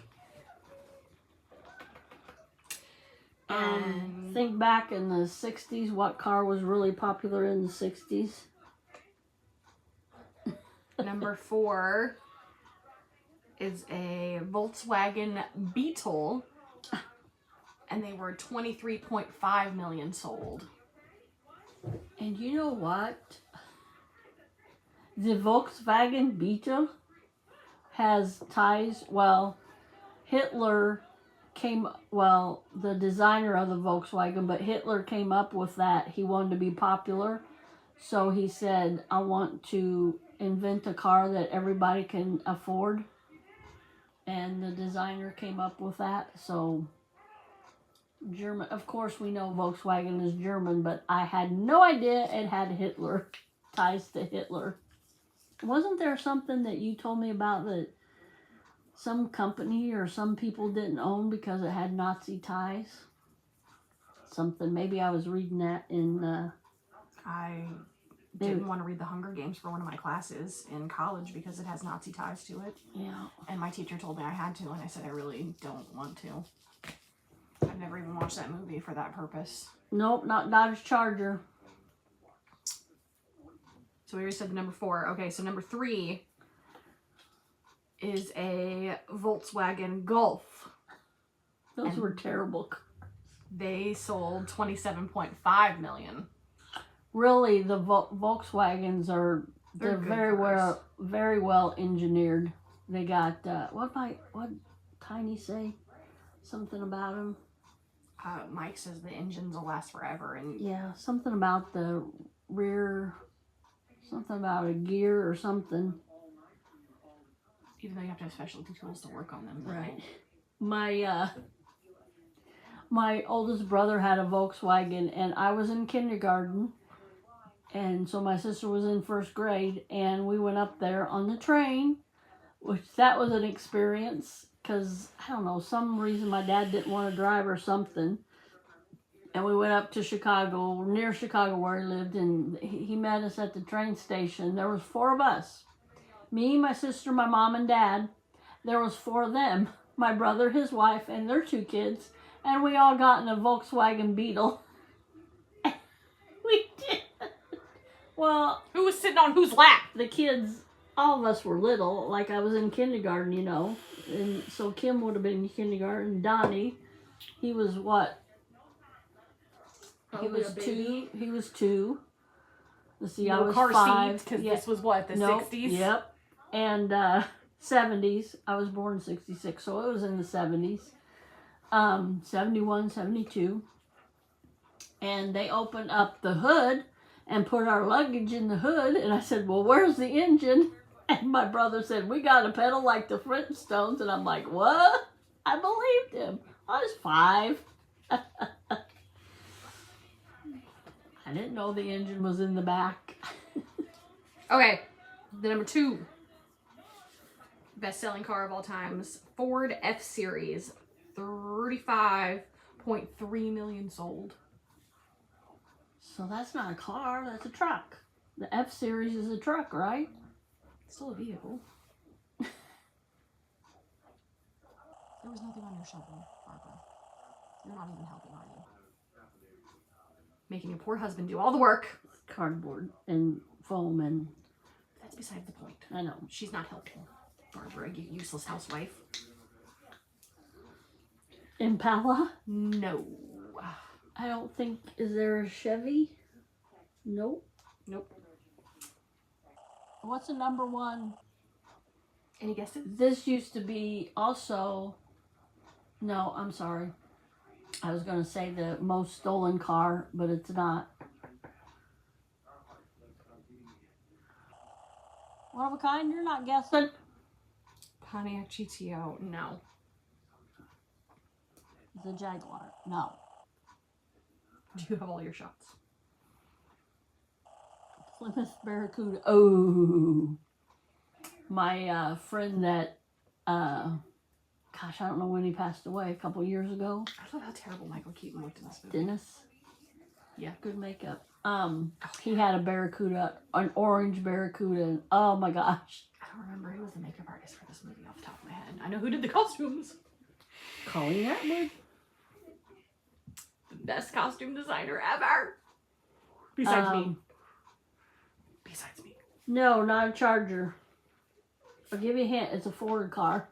And Think back in the 60s, what car was really popular in the 60s? number 4 is a Volkswagen Beetle, and they were 23.5 million sold. And you know what? The Volkswagen Beetle has ties, well, Hitler the designer of the Volkswagen, but Hitler came up with that. He wanted to be popular. So he said, I want to invent a car that everybody can afford. And the designer came up with that. So German, of course we know Volkswagen is German, but I had no idea it had Hitler, ties to Hitler. Wasn't there something that you told me about that some company or some people didn't own because it had Nazi ties. Something. Maybe I was reading that in. I didn't want to read The Hunger Games for one of my classes in college because it has Nazi ties to it. Yeah. And my teacher told me I had to, and I said I really don't want to. I've never even watched that movie for that purpose. Nope, not Dodge Charger. So we already said the number 4. Okay, so number 3 is a Volkswagen Golf. Those were terrible. They sold 27.5 million. Really, the Volkswagens are they're good very well engineered. They got what Tiny say? Something about them. Mike says the engines will last forever, and Yeah, something about the rear, something about a gear or something. even though you have to have specialty tools to work on them. Right. My oldest brother had a Volkswagen, and I was in kindergarten, and so my sister was in first grade, and we went up there on the train, which that was an experience, because, I don't know, some reason my dad didn't want to drive or something, and we went up to Chicago, near Chicago where he lived, and he met us at the train station. There was 4 of us, me, my sister, my mom, and dad. There was 4 of them, my brother, his wife, and their 2 kids. And we all got in a Volkswagen Beetle. We did. Well, who was sitting on whose lap? the kids, all of us were little. Like, I was in kindergarten, you know. And so Kim would have been in kindergarten. Donnie, he was what? Probably a baby. He was 2. Let's see, I No was car 5. seats, because this was what, the Nope. 60s? Yep. And 70s. I was born in 66, so it was in the 70s. 71, 72. And they opened up the hood and put our luggage in the hood. And I said, well, where's the engine? And my brother said, we got a pedal like the Flintstones. And I'm like, what? I believed him. I was 5. I didn't know the engine was in the back. Okay, the number 2 best-selling car of all times, Ford F-Series, 35.3 million sold. So that's not a car, that's a truck. The F-Series is a truck, right? Still a vehicle. There was nothing on your shovel, Barbara. You're not even helping, are you? Making your poor husband do all the work. Cardboard and foam and... That's beside the point. I know. She's not helping. Barbara, you useless housewife. Impala? No. I don't think... Is there a Chevy? Nope. Nope. What's the number 1? Any guesses? This used to be also... No, I'm sorry. I was going to say the most stolen car, but it's not. One of a kind? You're not guessing? Pontiac GTO. No. The Jaguar. No. Do you have all your shots? Plymouth Barracuda. Oh. My friend that... Gosh, I don't know when he passed away, a couple years ago. I love how terrible Michael Keaton looked in this movie. Dennis. Yeah. Good makeup. He had a Barracuda, an orange Barracuda. And, oh my gosh. I don't remember who was the makeup artist for this movie off the top of my head. I know who did the costumes. Colleen Cece. The best costume designer ever. Besides me. Besides me. No, not a Charger. I'll give you a hint. It's a Ford car.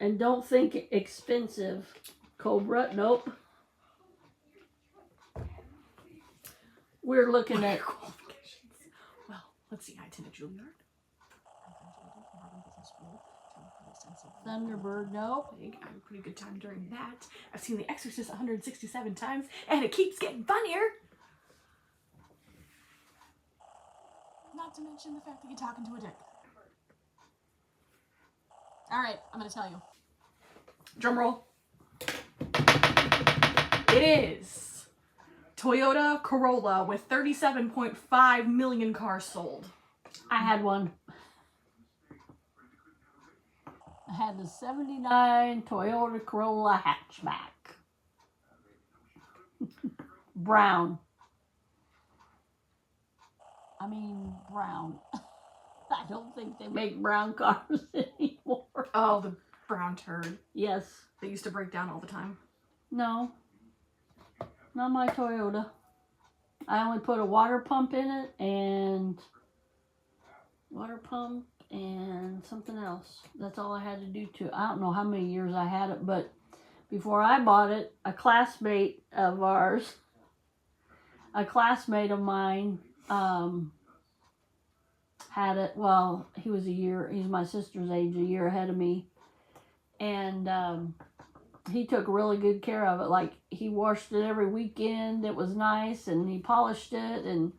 And don't think expensive. Cobra, nope. We're looking at... Qualifications. Well, let's see. I attended Juilliard. Thunderbird, nope. I think I had a pretty good time during that. I've seen The Exorcist 167 times, and it keeps getting funnier. Not to mention the fact that you're talking to a dick. All right, I'm going to tell you. Drum roll. It is Toyota Corolla with 37.5 million cars sold. I had one. I had the 79 Toyota Corolla hatchback. Brown. I mean, brown. I don't think they make brown cars anymore. Oh, the brown turd. Yes. They used to break down all the time. No. Not my Toyota. I only put a water pump in it and something else. That's all I had to do to it. I don't know how many years I had it, but before I bought it, a classmate of mine, had it. Well, he's my sister's age, a year ahead of me. And he took really good care of it. Like, he washed it every weekend. It was nice, and he polished it, and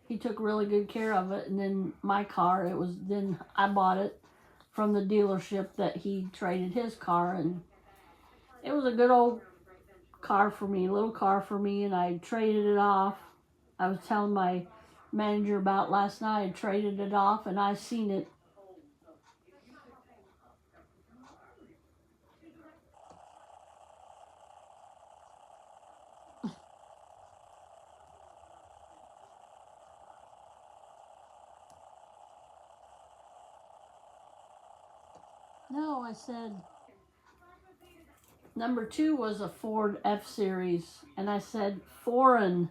he took really good care of it. And then my car, then I bought it from the dealership that he traded his car, and it was a good old car for me, little car for me, and I traded it off. I was telling my manager about last night. I traded it off, and I seen it. No, I said number 2 was a Ford F-Series, and I said foreign.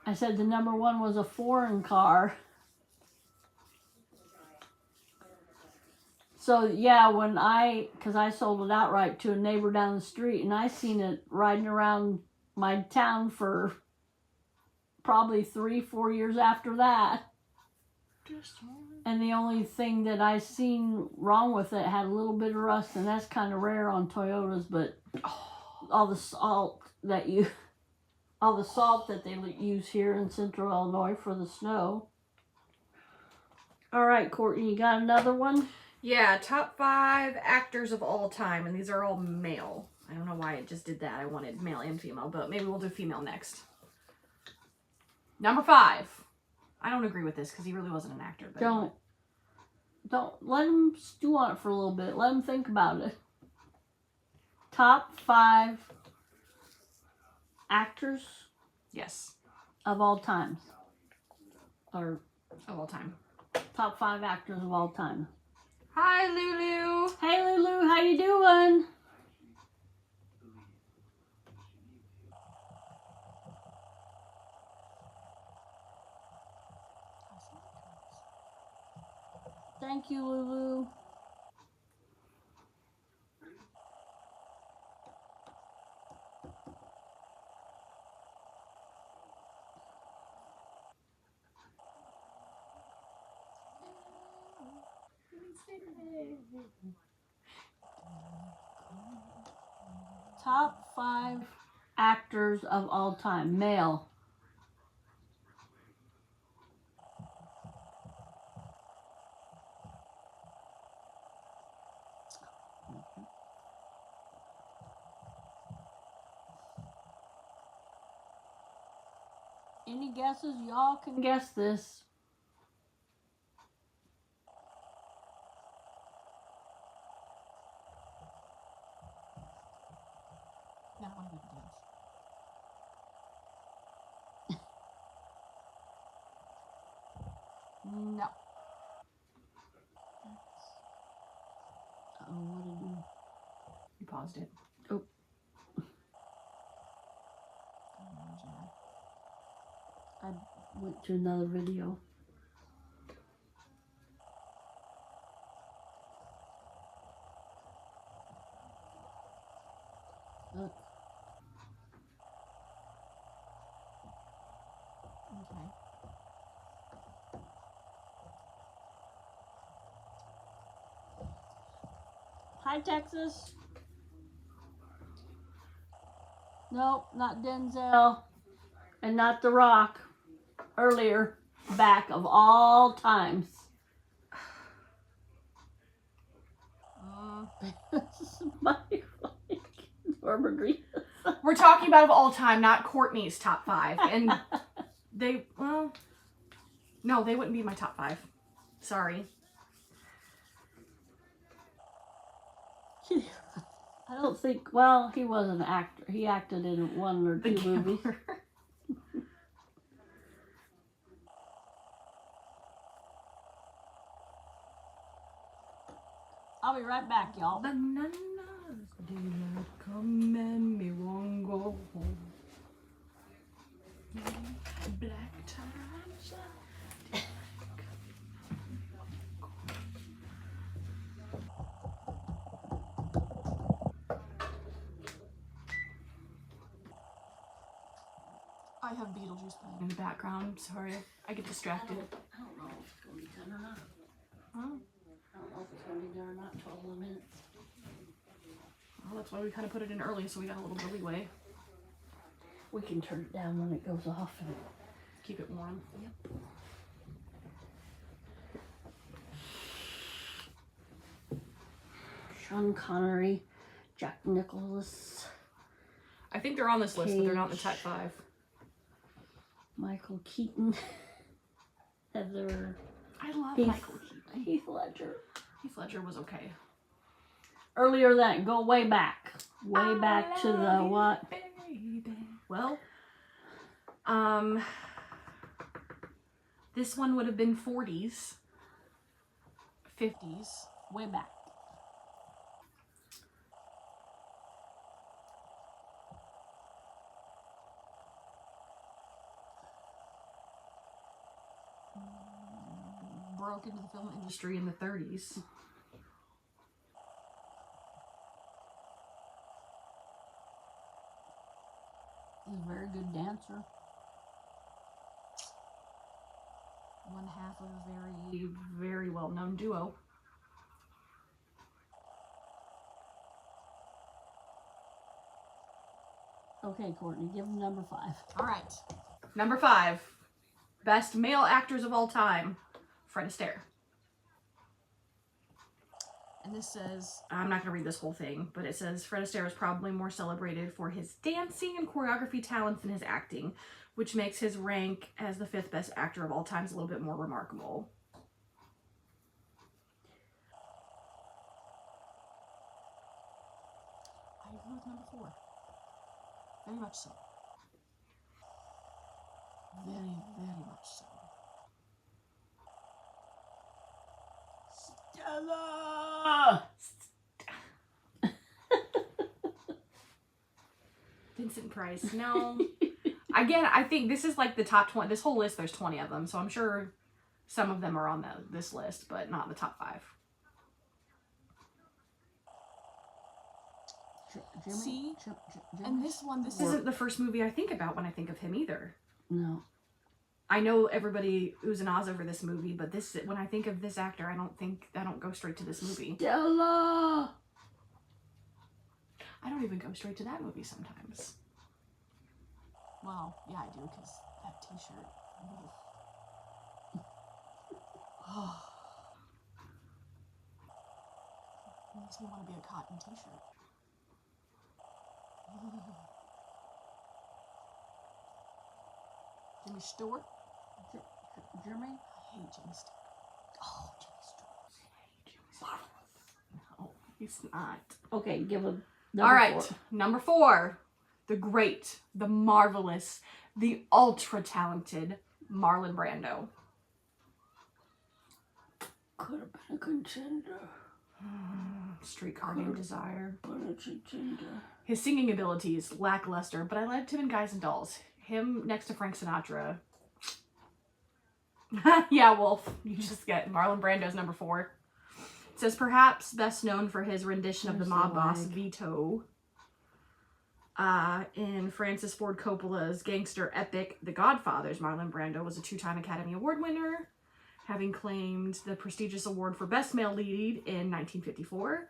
I said the number 1 was a foreign car. So yeah, because I sold it outright to a neighbor down the street, and I seen it riding around my town for probably 3-4 years after that. And the only thing that I seen wrong with it had a little bit of rust, and that's kind of rare on Toyotas, but all the salt that they use here in Central Illinois for the snow. All right, Courtney, you got another one? Yeah, top 5 actors of all time, and these are all male. I don't know why it just did that. I wanted male and female, but maybe we'll do female next. Number 5. I don't agree with this because he really wasn't an actor. But Don't let him stew on it for a little bit. Let him think about it. Top 5 actors yes, of all times. Or of all time. top 5 actors of all time. Hi, Lulu. Hey, Lulu, how you doing? Thank you, Lulu. Top 5 actors of all time, male. Any guesses? Y'all can guess this. Not one of them does. No. Oh, what did you? You paused it. Oh. I went to another video. Look. Okay. Hi, Texas. Nope, not Denzel. And not The Rock. Earlier, back of all times. Norma Green. We're talking about of all time, not Courtney's top 5. And they wouldn't be my top 5. Sorry. I don't think, well, he was an actor. He acted in one or The two movies. gambler. I'll be right back, y'all. Bananas, daylight come and me won't go home. Black times. I have Beetlejuice playing in the background. Sorry, I get distracted. I don't know if it's going to be done or not. Oh, I don't know if it's going to be done or not. 12 more minutes. well, that's why we kind of put it in early, so we got a little bit of leeway. We can turn it down when it goes off. And Keep it warm. Yep. Sean Connery, Jack Nicholas, I think they're on this list, but they're not in the top 5. Michael Keaton, Heather, I love Heath- Michael Keaton. Heath Ledger. Heath Ledger was okay. Earlier that, go way back. Way back to the what? Baby. Well, this one would have been 40s, 50s. Way back. Broke into the film industry in the 30s. He's a very good dancer. One half of a very, very well-known duo. Okay, Courtney, give him number 5. All right. Number 5. Best male actors of all time. Fred Astaire. And this says, I'm not going to read this whole thing, but it says Fred Astaire is probably more celebrated for his dancing and choreography talents than his acting, which makes his rank as the 5th best actor of all time a little bit more remarkable. I agree with number 4. Very much so. Very, very much so. Stella! Vincent Price. No. Again, I think this is like the top 20. This whole list, there's 20 of them, so I'm sure some of them are on this list, but not in the top 5. Jimmy? See? Jimmy? And this one, this isn't the first movie I think about when I think of him either. No. I know everybody oohs and ahs over this movie, but this, when I think of this actor, I don't go straight to this movie. Stella! I don't even go straight to that movie sometimes. Well, yeah, I do, because that t-shirt. Oh. Makes me want to be a cotton t-shirt. Jimmy Stewart? Jimmy? I hate Jimmy Stewart. Oh, Jimmy Stewart. I hate Jimmy Stewart. No, he's not. Okay, give him All number right, 4. number 4. The great, the marvelous, the ultra-talented Marlon Brando. Could have been a contender. Streetcar Named Desire. Been a contender. His singing ability is lackluster, but I liked him in Guys and Dolls. Him next to Frank Sinatra. Yeah, Wolf. You just get Marlon Brando's number 4. It says perhaps best known for his rendition of the mob boss Vito in Francis Ford Coppola's gangster epic The Godfathers. Marlon Brando was a 2-time Academy Award winner, having claimed the prestigious award for best male lead in 1954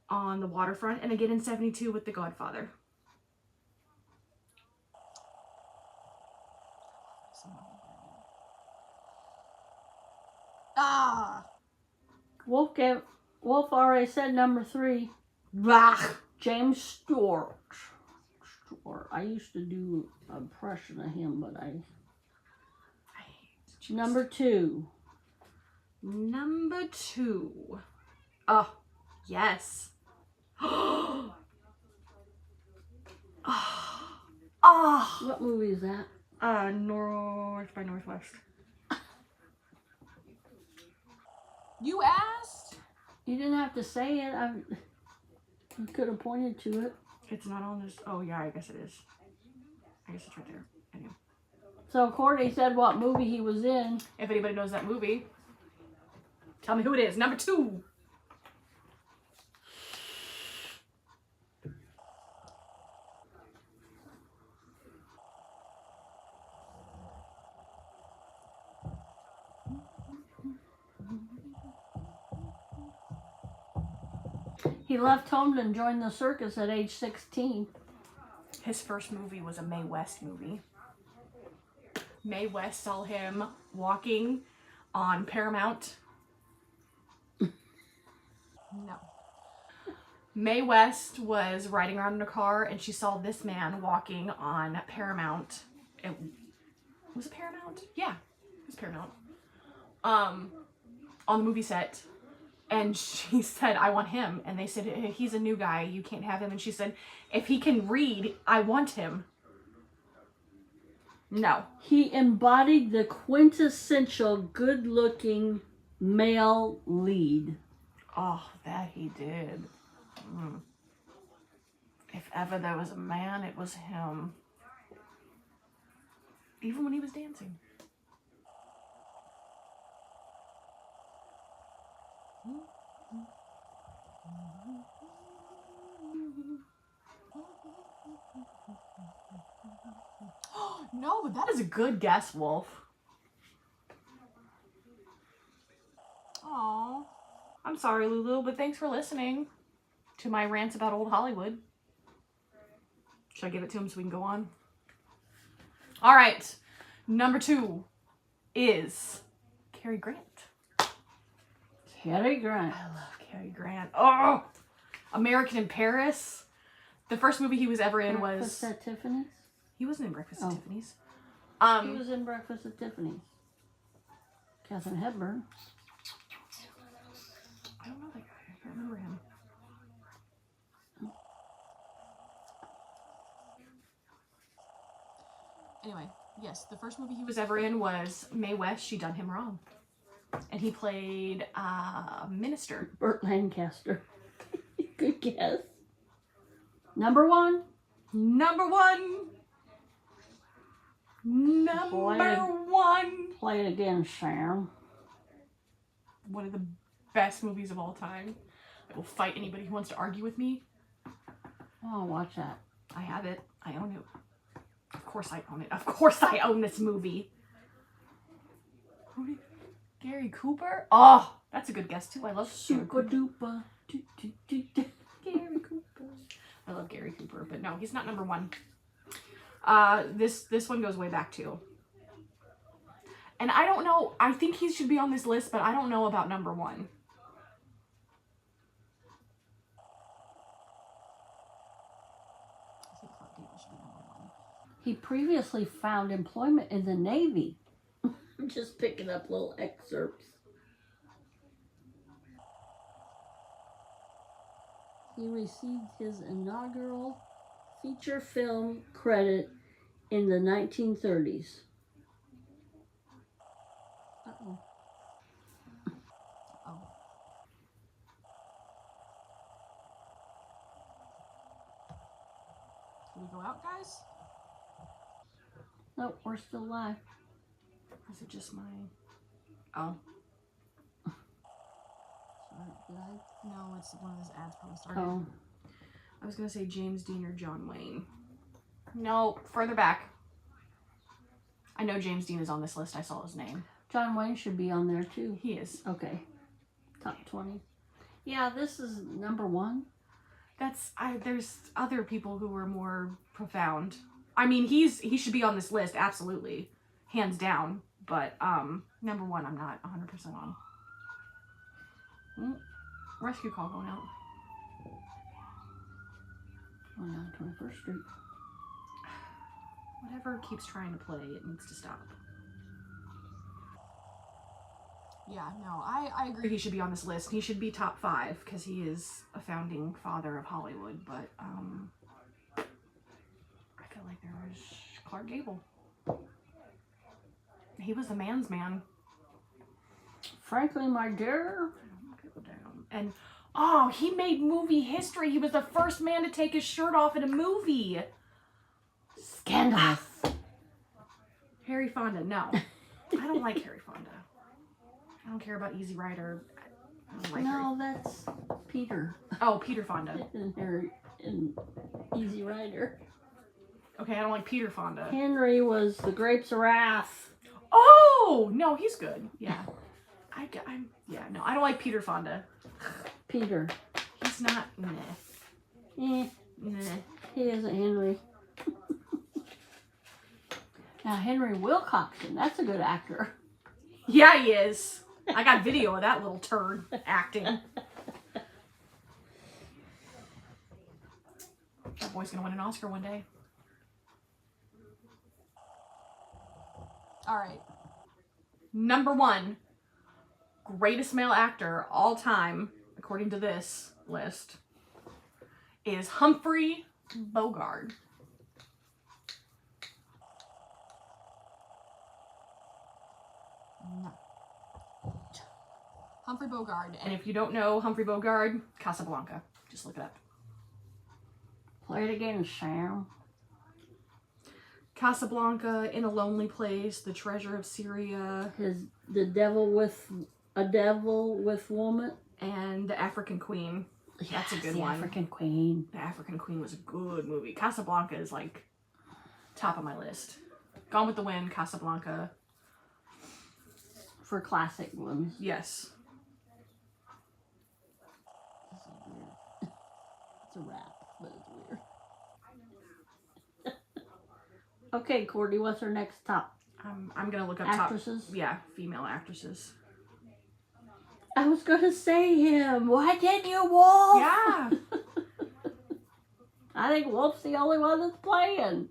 on The Waterfront, and again in 1972 with The Godfather. Ah! Wolf already said number 3. Bah! James Stewart. I used to do an impression of him, but I hate number 2. Number 2. Oh, yes. Oh, What movie is that? North by Northwest. You asked? You didn't have to say it. You could have pointed to it. It's not on this. Oh, yeah, I guess it is. I guess it's right there. Anyway. So Courtney said what movie he was in. If anybody knows that movie, tell me who it is. Number 2. He left home and joined the circus at age 16. His first movie was a Mae West movie. Mae West saw him walking on Paramount. No. Mae West was riding around in a car and she saw this man walking on Paramount. Was it Paramount? Yeah, it was Paramount. On the movie set. And she said, I want him. And they said, he's a new guy. You can't have him. And she said, if he can read, I want him. No. He embodied the quintessential good-looking male lead. Oh, that he did. If ever there was a man, it was him. Even when he was dancing. No, but that is a good guess, Wolf. Aw. I'm sorry, Lulu, but thanks for listening to my rants about old Hollywood. Should I give it to him so we can go on? All right. Number 2 is Cary Grant. Cary Grant. I love Cary Grant. Oh! American in Paris. The first movie he was ever in Breakfast was... at Tiffany's? He wasn't in Breakfast at Tiffany's. He was in Breakfast at Tiffany's. Katharine Hepburn. I don't know that guy. I can't remember him. Anyway, yes, the first movie he was ever in was Mae West, She Done Him Wrong. And he played minister. Burt Lancaster. Good guess. Number 1. Number 1. Number 1. Play it again, Sam. One of the best movies of all time. I will fight anybody who wants to argue with me. Oh, watch that. I have it. I own it. Of course I own it. Of course I own this movie. Gary Cooper? Oh, that's a good guess too. I love Gary Super Cooper. duper. Gary Cooper. I love Gary Cooper, but no, he's not number 1. This one goes way back too. And I don't know, I think he should be on this list, but I don't know about number 1. I think Clark Gable should be number 1. He previously found employment in the Navy. I'm just picking up little excerpts. He received his inaugural feature film credit in the 1930s. Uh-oh. Oh. Can we go out, guys? Nope, we're still live. Is it just my... Oh. Sorry, did I? No, it's one of those ads probably started. Oh. I was going to say James Dean or John Wayne. No, further back. I know James Dean is on this list. I saw his name. John Wayne should be on there too. He is. Okay. Top 20. Yeah, this is number 1. There's other people who were more profound. I mean, he should be on this list, absolutely. Hands down. But, number 1, I'm not 100% on. Rescue call going out. Going down 21st Street. Whatever keeps trying to play, it needs to stop. Yeah, no, I agree he should be on this list. He should be top 5 because he is a founding father of Hollywood, but I feel like there was Clark Gable. He was the man's man. Frankly, my dear. And oh, he made movie history. He was the first man to take his shirt off in a movie. Scandalous. Harry Fonda, no. I don't like Harry Fonda. I don't care about Easy Rider. I don't like No, that's Peter. Oh, Peter Fonda. And Harry and Easy Rider. Okay, I don't like Peter Fonda. Henry was the Grapes of Wrath. Oh, no, he's good. Yeah. No, I don't like Peter Fonda. Peter. He's not, meh. Eh, Meh. he isn't Henry. Now, Henry Wilcoxon, that's a good actor. Yeah, he is. I got video of that little turd acting. That boy's gonna win an Oscar one day. All right. Number 1, greatest male actor all time, according to this list, is Humphrey Bogart. No. Humphrey Bogart. And if you don't know Humphrey Bogart, Casablanca. Just look it up. Play it again, Sam. Casablanca, In a Lonely Place, The Treasure of Syria, The Devil with Woman. and The African Queen. That's a good one. African Queen. The African Queen was a good movie. Casablanca is like top of my list. Gone with the Wind, Casablanca. For classic ones. Yes. This is weird. It's a rap, but it's weird. Okay, Courtney, what's our next top? I'm gonna look up actresses? top. Yeah, female actresses. I was gonna say him. Why didn't you, Wolf? Yeah. I think Wolf's the only one that's playing.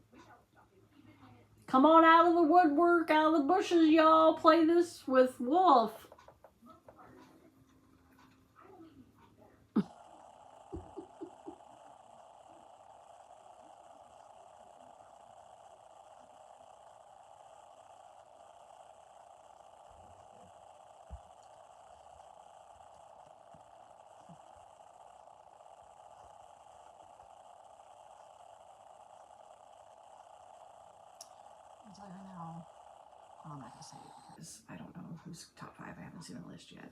Come on out of the woodwork, out of the bushes, y'all. Play this with Wolf. I'll tell you right now. I'm not gonna say it because I don't know who's top 5. I haven't seen the list yet.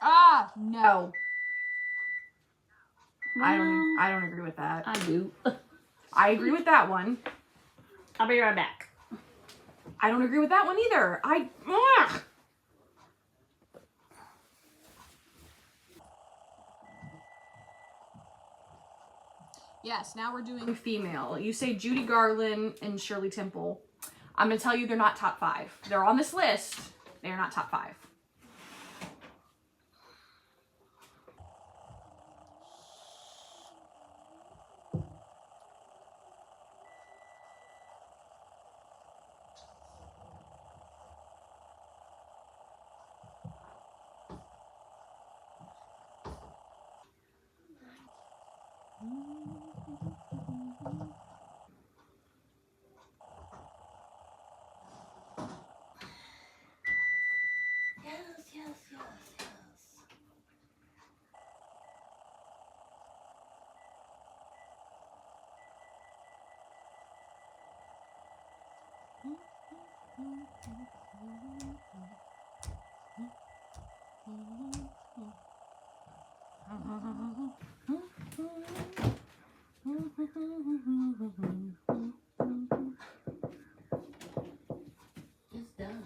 Ah, no. I don't agree with that. I do. I agree with that one. I'll be right back. I don't agree with that one either. Ugh. Yes, now we're doing female. You say Judy Garland and Shirley Temple. I'm going to tell you they're not top 5. They're on this list. They're not top 5. Yes. It's done.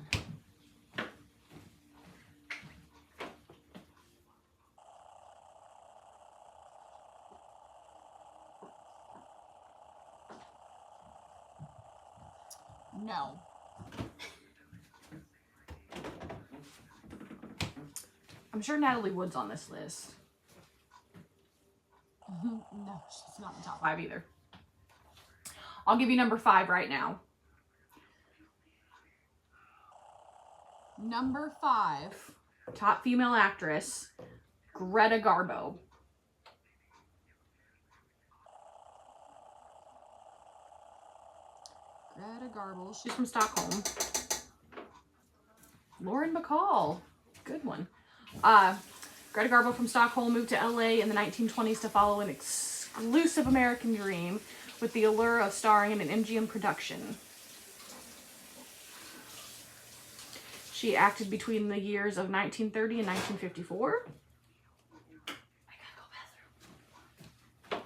No. I'm sure Natalie Wood's on this list. No, she's not in the top 5 either. I'll give you number 5 right now. Number 5, top female actress, Greta Garbo. Greta Garbo. She's from Stockholm. Lauren Bacall. Good one. Greta Garbo from Stockholm moved to LA in the 1920s to follow an exclusive American dream with the allure of starring in an MGM production. She acted between the years of 1930 and 1954. I gotta go bathroom.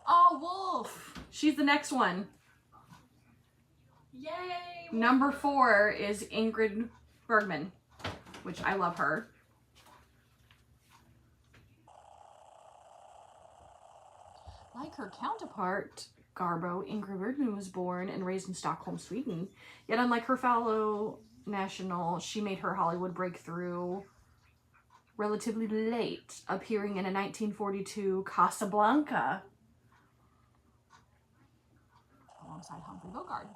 Oh, Wolf. She's the next one. Yay! Number 4 is Ingrid Bergman, which I love her. Like her counterpart, Garbo, Ingrid Bergman was born and raised in Stockholm, Sweden. Yet unlike her fellow national, she made her Hollywood breakthrough relatively late, appearing in a 1942 Casablanca alongside Humphrey Bogart.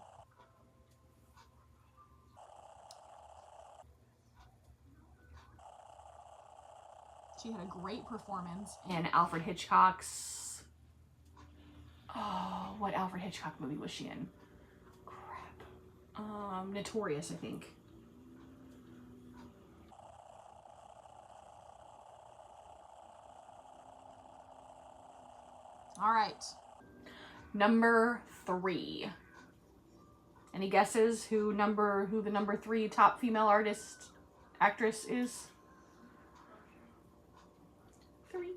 She had a great performance in Alfred Hitchcock's... Oh, what Alfred Hitchcock movie was she in? Crap. Notorious, I think. All right. Number 3. Any guesses who the number 3 top female actress is? 3.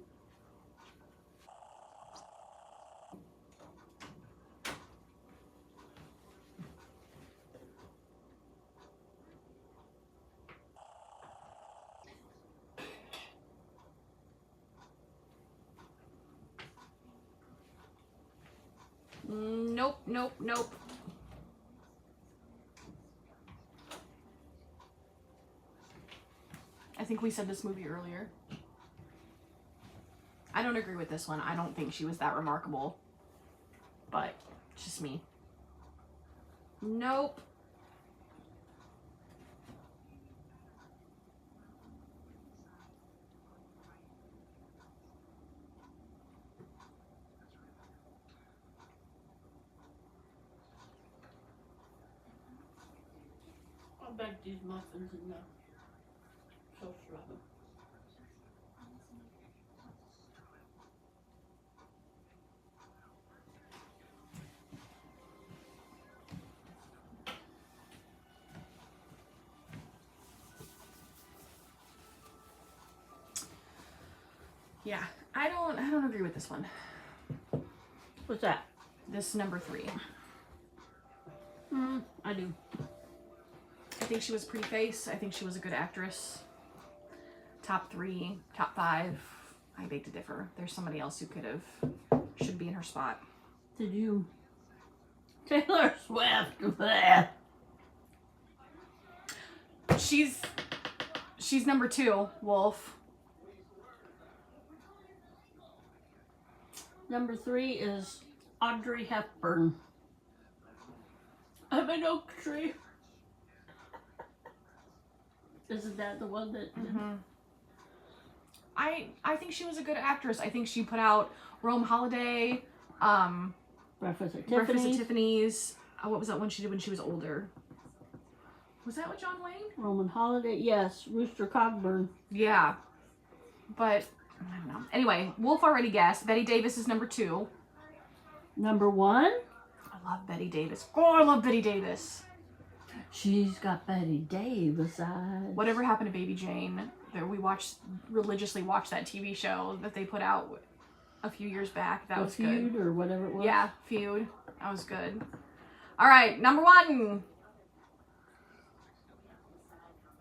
Nope. I think we said this movie earlier. I don't agree with this one. I don't think she was that remarkable. But, it's just me. Nope. I'll bake these muffins in the toaster oven. Yeah, I don't agree with this one. What's that? This number 3. I do. I think she was a pretty face. I think she was a good actress. Top 3, top 5. I beg to differ. There's somebody else who should be in her spot. Did you? Taylor Swift. Bleh. She's number 2, Wolf. Number 3 is Audrey Hepburn. I'm an oak tree. Isn't that the one that... Mm-hmm. I think she was a good actress. I think she put out Rome Holiday, Breakfast at Tiffany's. What was that one she did when she was older? Was that with John Wayne? Roman Holiday, yes. Rooster Cogburn. Yeah. But, I don't know. Anyway, Wolf already guessed. Bette Davis is number 2. Number 1? I love Bette Davis. Oh, I love Bette Davis. She's got Betty Davis eyes. Whatever happened to Baby Jane? That we religiously watched that TV show that they put out a few years back. That was Feud good. Or whatever it was. Yeah, Feud. That was good. All right, number 1.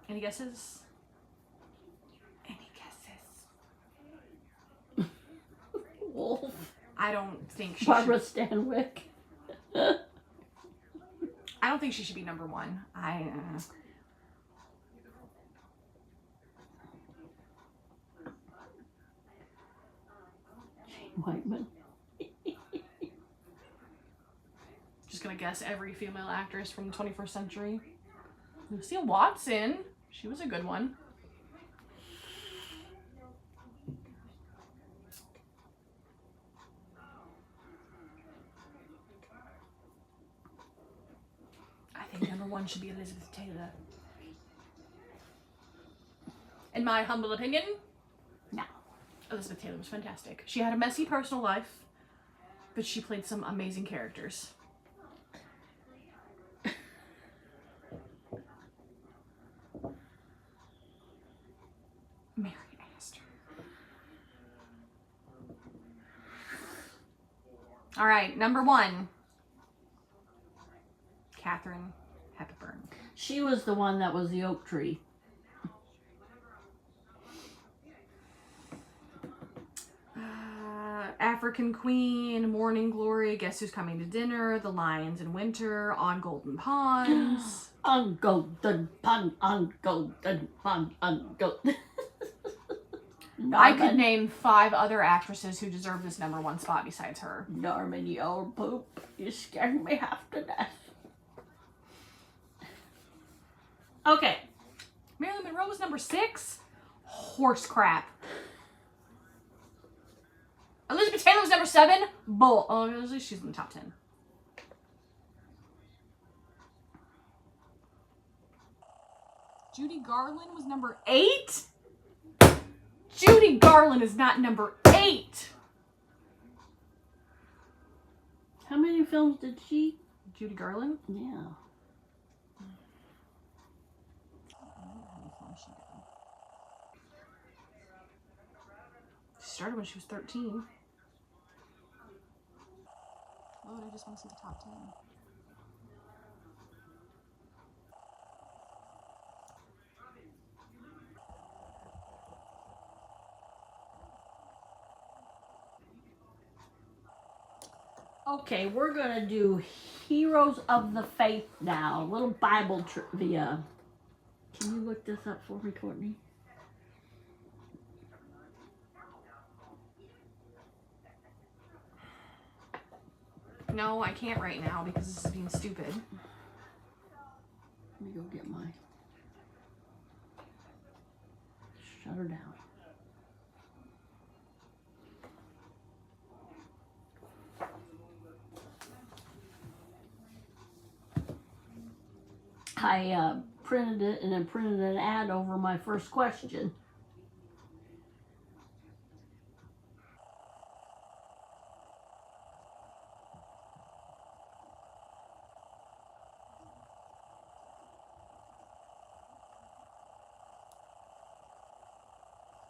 Any guesses? Any guesses? Wolf. I don't think she Barbara Stanwyck. I don't think she should be number 1. Whiteman. Just gonna guess every female actress from the 21st century. Lucille Watson. She was a good one. Number 1 should be Elizabeth Taylor. In my humble opinion, No. Elizabeth Taylor was fantastic. She had a messy personal life, but she played some amazing characters. Mary Astor. All right, number 1. Katharine Hepburn. She was the one that was the oak tree. African Queen, Morning Glory, Guess Who's Coming to Dinner, The Lions in Winter, On Golden Ponds. On golden pond, on golden pond, on golden. I could name 5 other actresses who deserve this number 1 spot besides her. Norman, you old poop. You're scaring me half to death. Okay. Marilyn Monroe was number 6? Horse crap. Elizabeth Taylor was number 7? Bull. Oh, at least she's in the top 10. Judy Garland was number 8? Judy Garland is not number 8. How many films did she? Judy Garland? Yeah. She started when she was 13. Load, I just want to see the top 10. Okay, we're gonna do Heroes of the Faith now. A little Bible trivia. Can you look this up for me, Courtney? No, I can't right now because this is being stupid. Let me go get my... Shut her down. I printed it and then printed an ad over my first question.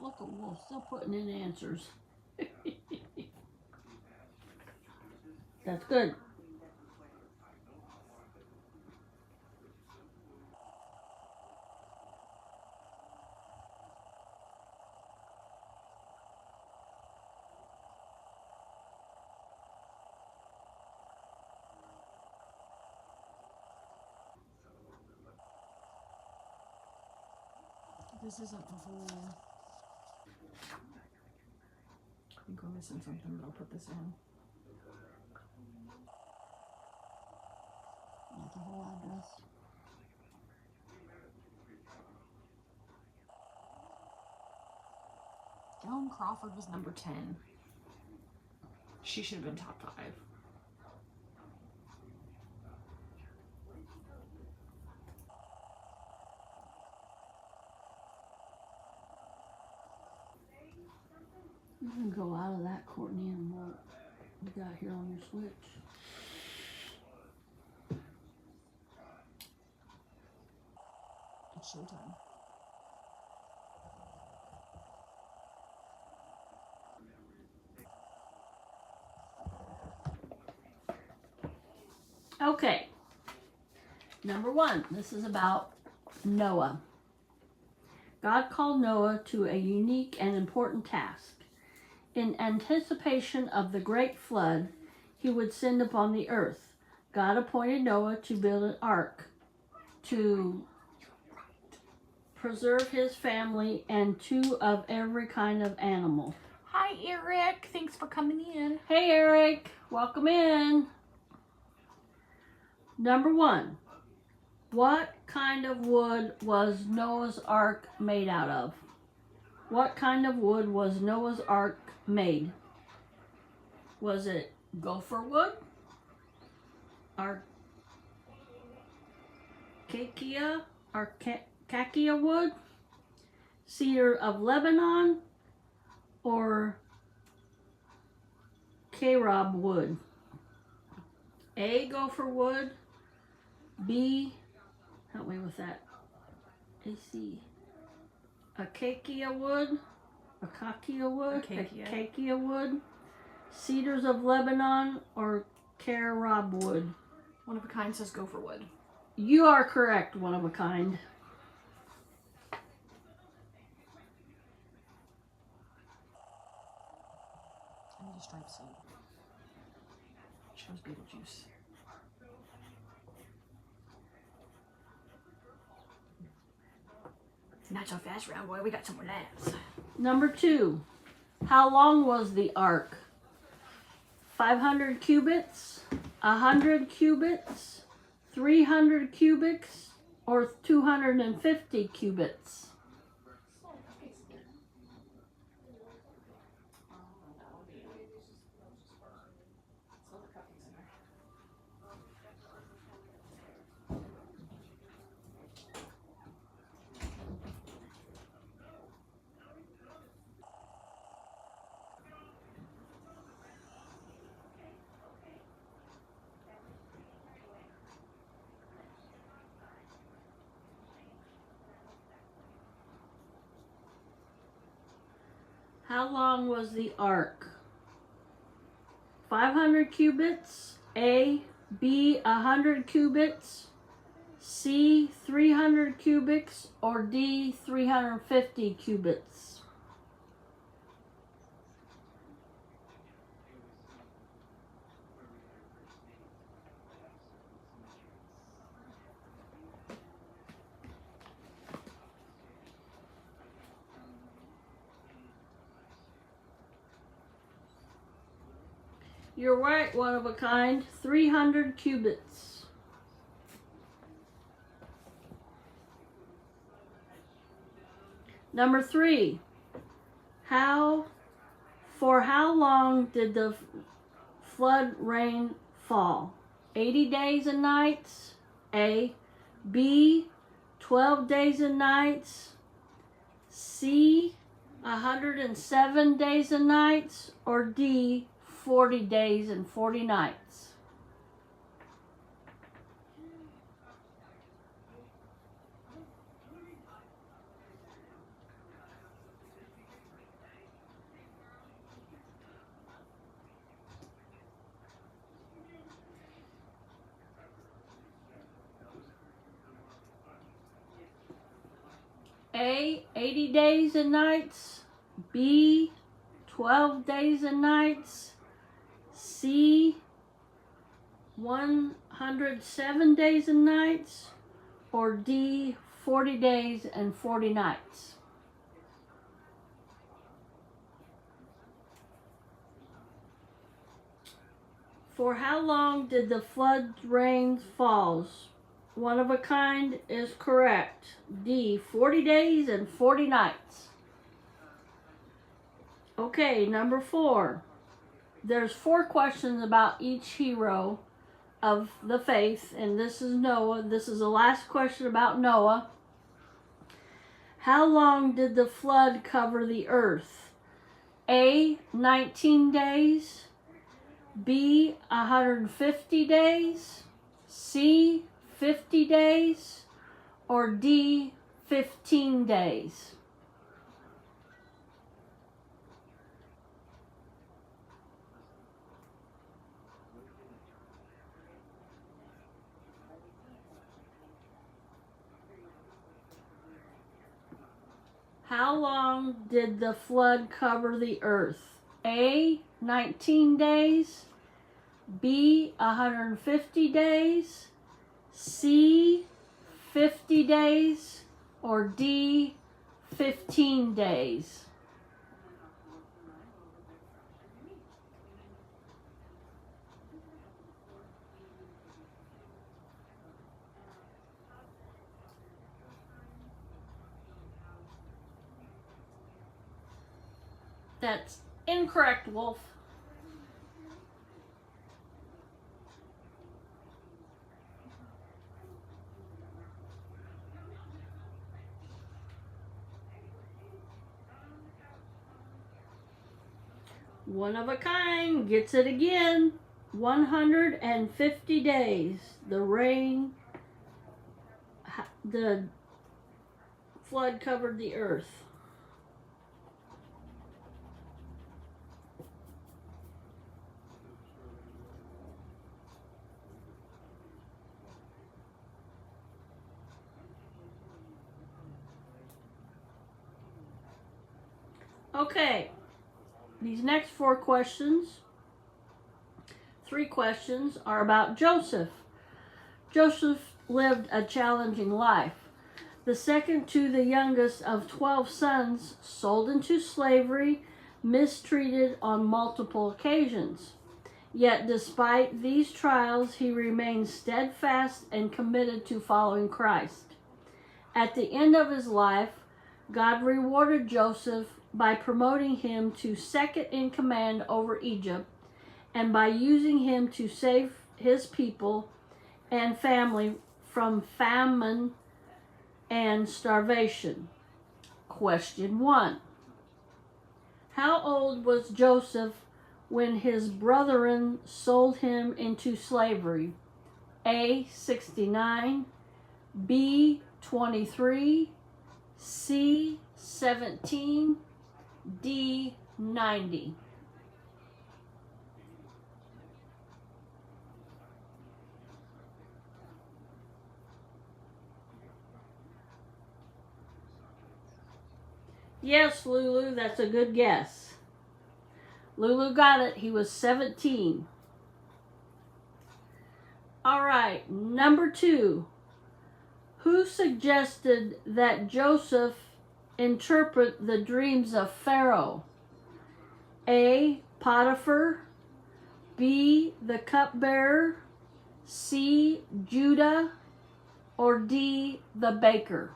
Look at Wolf, still putting in answers. That's good. This isn't the whole... I think we're missing something, but I'll put this in. Not the whole address. Joan Crawford was number 10. She should have been top 5. You can go out of that, Courtney, and what you got here on your switch. It's showtime. Okay. Number 1, this is about Noah. God called Noah to a unique and important task. In anticipation of the great flood he would send upon the earth, God appointed Noah to build an ark to preserve his family and 2 of every kind of animal. Hi, Eric. Thanks for coming in. Hey, Eric. Welcome in. Number 1. What kind of wood was Noah's Ark made out of? What kind of wood was Noah's Ark made? Was it gopher wood? Or acacia or cacia wood, cedar of Lebanon, or carob wood? A, gopher wood. B, help me with that. AC. Acacia wood. Acacia wood. Acacia wood. Cedars of Lebanon or carob wood. One of a kind says gopher wood. You are correct, one of a kind. I need a striped seed. Shows Beetlejuice. Not so fast, round boy. We got some more laps. Number 2. How long was the ark? 500 cubits, 100 cubits, 300 cubits, or 250 cubits? How long was the ark? 500 cubits, A, B, 100 cubits, C, 300 cubits, or D, 350 cubits? You're right, one of a kind. 300 cubits. Number 3. For how long did the flood rain fall? 80 days and nights. A. B. 12 days and nights. C. 107 days and nights. Or D. 40 days and 40 nights. A, 80 days and nights. B, 12 days and nights. C, 107 days and nights. Or D, 40 days and 40 nights. For how long did the flood rain falls? One of a kind is correct. D, 40 days and 40 nights. Okay, number 4. There's 4 questions about each hero of the faith, and this is Noah. This is the last question about Noah. How long did the flood cover the earth? A, 19 days. B, 150 days. C, 50 days. Or D, 15 days. How long did the flood cover the earth? A, 19 days. B, 150 days. C, 50 days. Or D, 15 days. That's incorrect, Wolf. One of a kind gets it again. 150 days. The rain, the flood covered the earth. Okay, these next 3 questions are about Joseph. Joseph lived a challenging life. The second to the youngest of 12 sons, sold into slavery, mistreated on multiple occasions. Yet despite these trials, he remained steadfast and committed to following Christ. At the end of his life, God rewarded Joseph by promoting him to second in command over Egypt and by using him to save his people and family from famine and starvation. Question 1. How old was Joseph when his brethren sold him into slavery? A. 69, B. 23, C. 17, D. 90. Yes, Lulu, that's a good guess. Lulu got it. He was 17. All right, number 2. Who suggested that Joseph interpret the dreams of Pharaoh? A. Potiphar, B. the cupbearer, C. Judah, or D. the baker?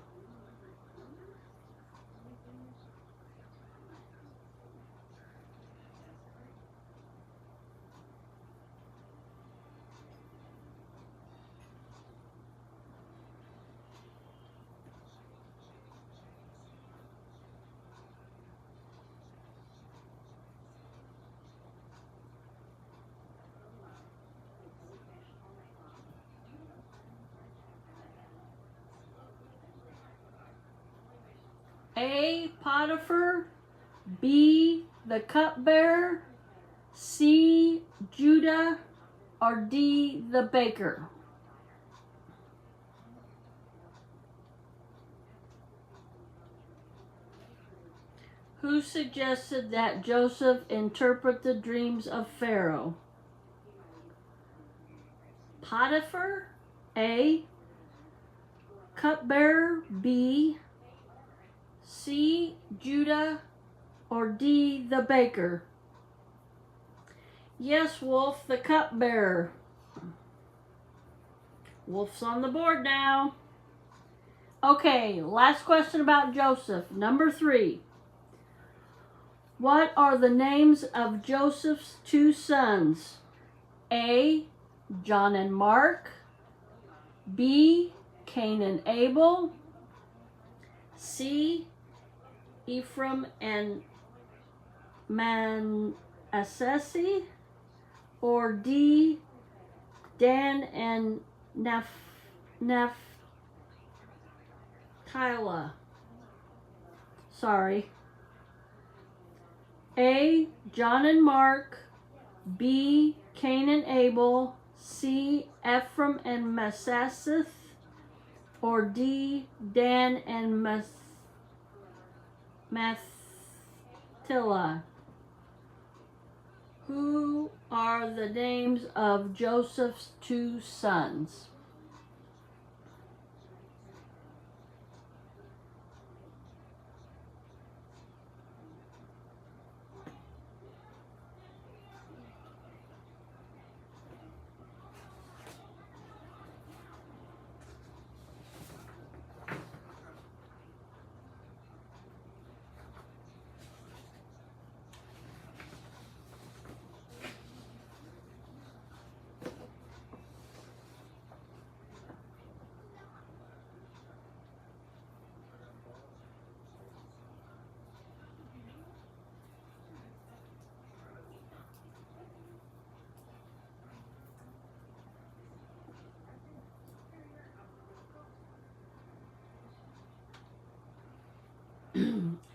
A. Potiphar, B. the cupbearer, C. Judah, or D. the baker? Who suggested that Joseph interpret the dreams of Pharaoh? Potiphar, A. Cupbearer, B. C. Judah, or D. the baker? Yes, Wolf, the cupbearer. Wolf's on the board now. Okay, last question about Joseph. Number 3. What are the names of Joseph's 2 sons? A. John and Mark, B. Cain and Abel, C. Ephraim and Manasseh, or D. Dan and Naphtali? Sorry. A. John and Mark, B. Cain and Abel, C. Ephraim and Manasseh, or D. Dan and Naphtali? Who are the names of Joseph's 2 sons?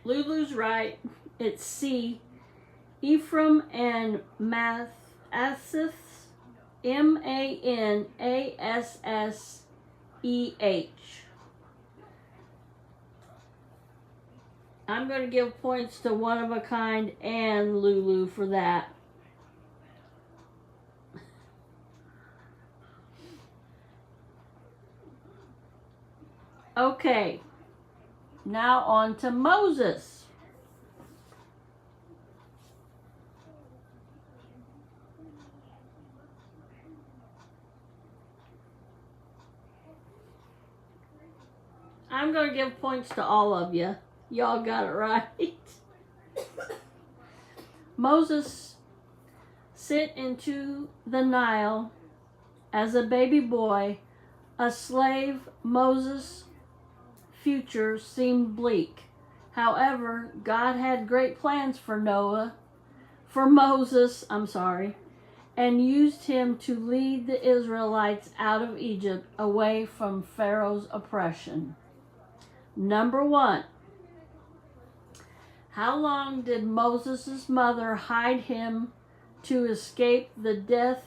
Lulu's right. It's C. Ephraim and Manasseh. Manasseh. I'm going to give points to One of a Kind and Lulu for that. Okay, now on to Moses. I'm going to give points to all of you. Y'all got it right. Moses sent into the Nile as a baby boy, a slave. Moses' future seemed bleak. However, God had great plans for Moses, and used him to lead the Israelites out of Egypt away from Pharaoh's oppression. Number 1. How long did Moses' mother hide him to escape the death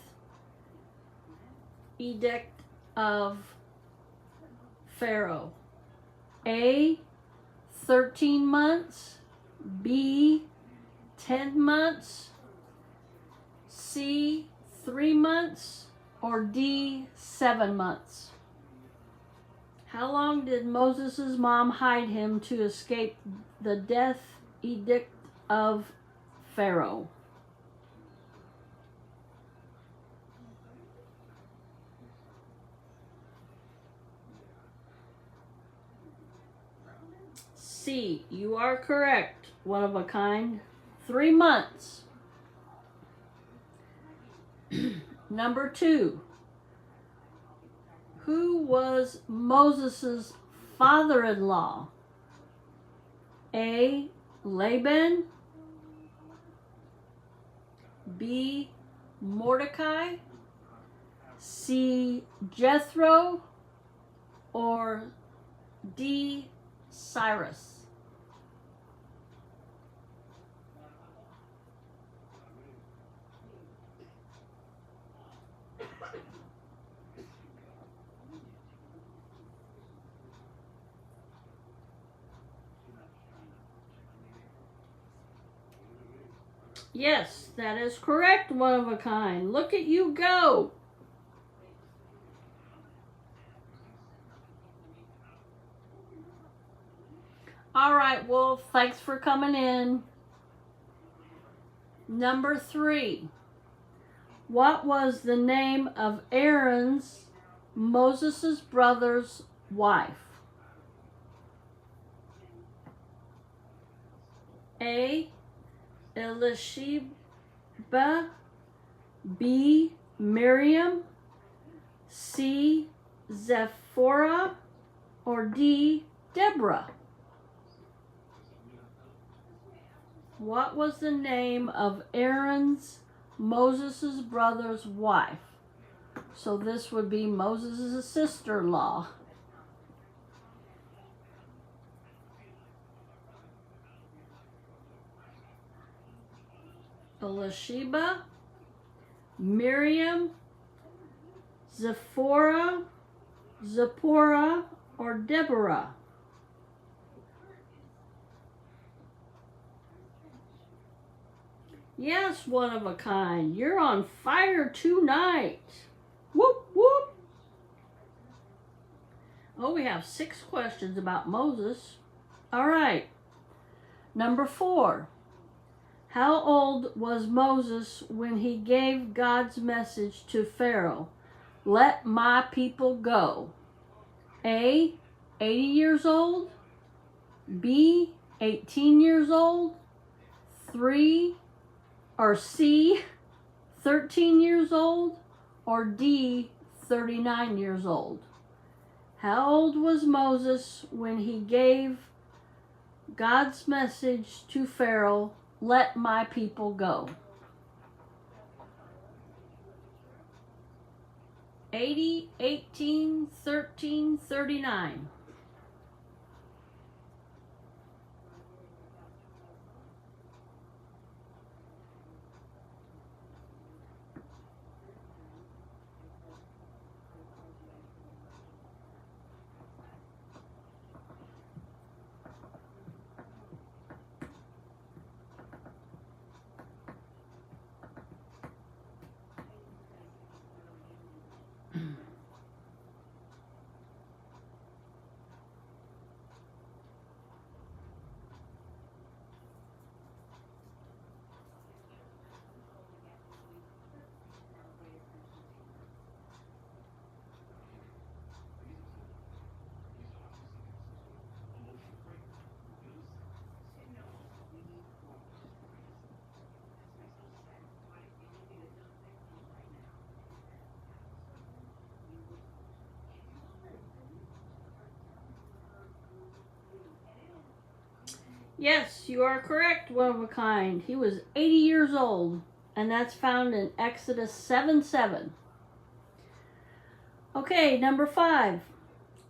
edict of Pharaoh? A, 13 months, B, 10 months, C, 3 months, or D, 7 months? How long did Moses' mom hide him to escape the death edict of Pharaoh? C, you are correct. One of a kind. 3 months. Number 2. Who was Moses' father-in-law? A, Laban, B, Mordecai, C, Jethro, or D, Cyrus? Yes, that is correct, One of a Kind. Look at you go. All right, Wolf, thanks for coming in. Number 3. What was the name of Aaron's, Moses' brother's wife? A, Elisheba, B, Miriam, C, Zephora, or D, Deborah? What was the name of Aaron's, Moses' brother's wife? So this would be Moses' sister-in-law. Elisheba, Miriam, Zipporah, or Deborah? Yes, One of a Kind. You're on fire tonight. Whoop, whoop. Oh, we have 6 questions about Moses. All right. Number 4. How old was Moses when he gave God's message to Pharaoh? Let my people go. A, 80 years old. B, 18 years old. 3, or C, 13 years old. Or D, 39 years old. How old was Moses when he gave God's message to Pharaoh? Let my people go. 80, 18, 13, 39. Yes, you are correct, one of a kind. He was 80 years old, and that's found in Exodus 7:7. Okay, number 5.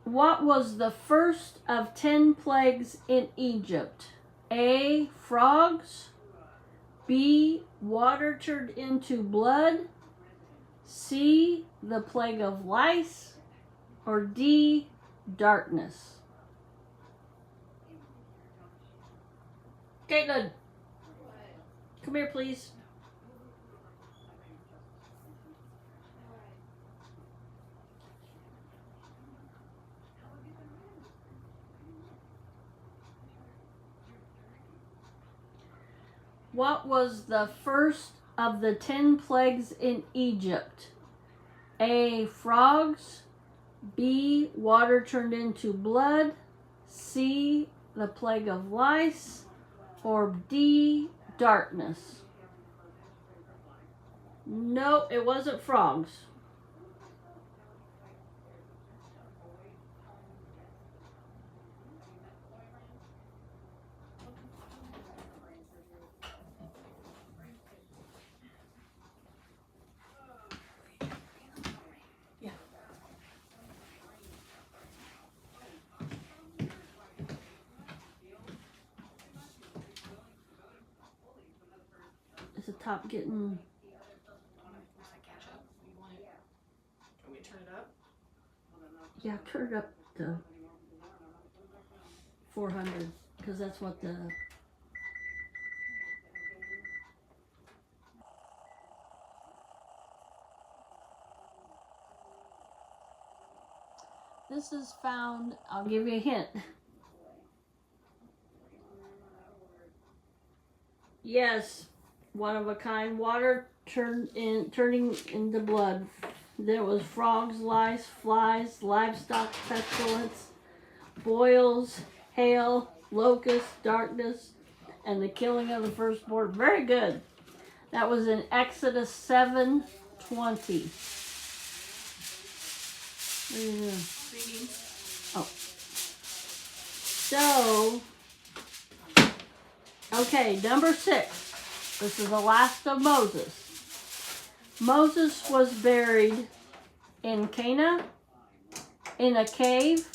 What was the first of 10 plagues in Egypt? A. Frogs. B. Water turned into blood. C. The plague of lice. Or D. Darkness. Caitlin, come here, please. What was the first of the 10 plagues in Egypt? A. Frogs. B. Water turned into blood. C. The plague of lice. Or D. Darkness. No, it wasn't frogs. Is the top getting... Can we turn it up? Yeah, turn it up to 400, because that's what the... This is found, I'll give you a hint. Yes, one of a kind. Water turning into blood. There was frogs, lice, flies, livestock pestilence, boils, hail, locusts, darkness, and the killing of the firstborn. Very good. That was in Exodus 7:20. Oh. So, okay, number 6. This is the last of Moses. Moses was buried in Cana, in a cave,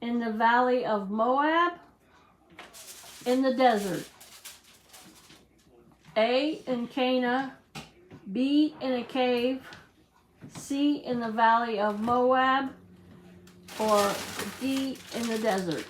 in the valley of Moab, in the desert. A, in Cana. B, in a cave. C, in the valley of Moab. Or D, in the desert.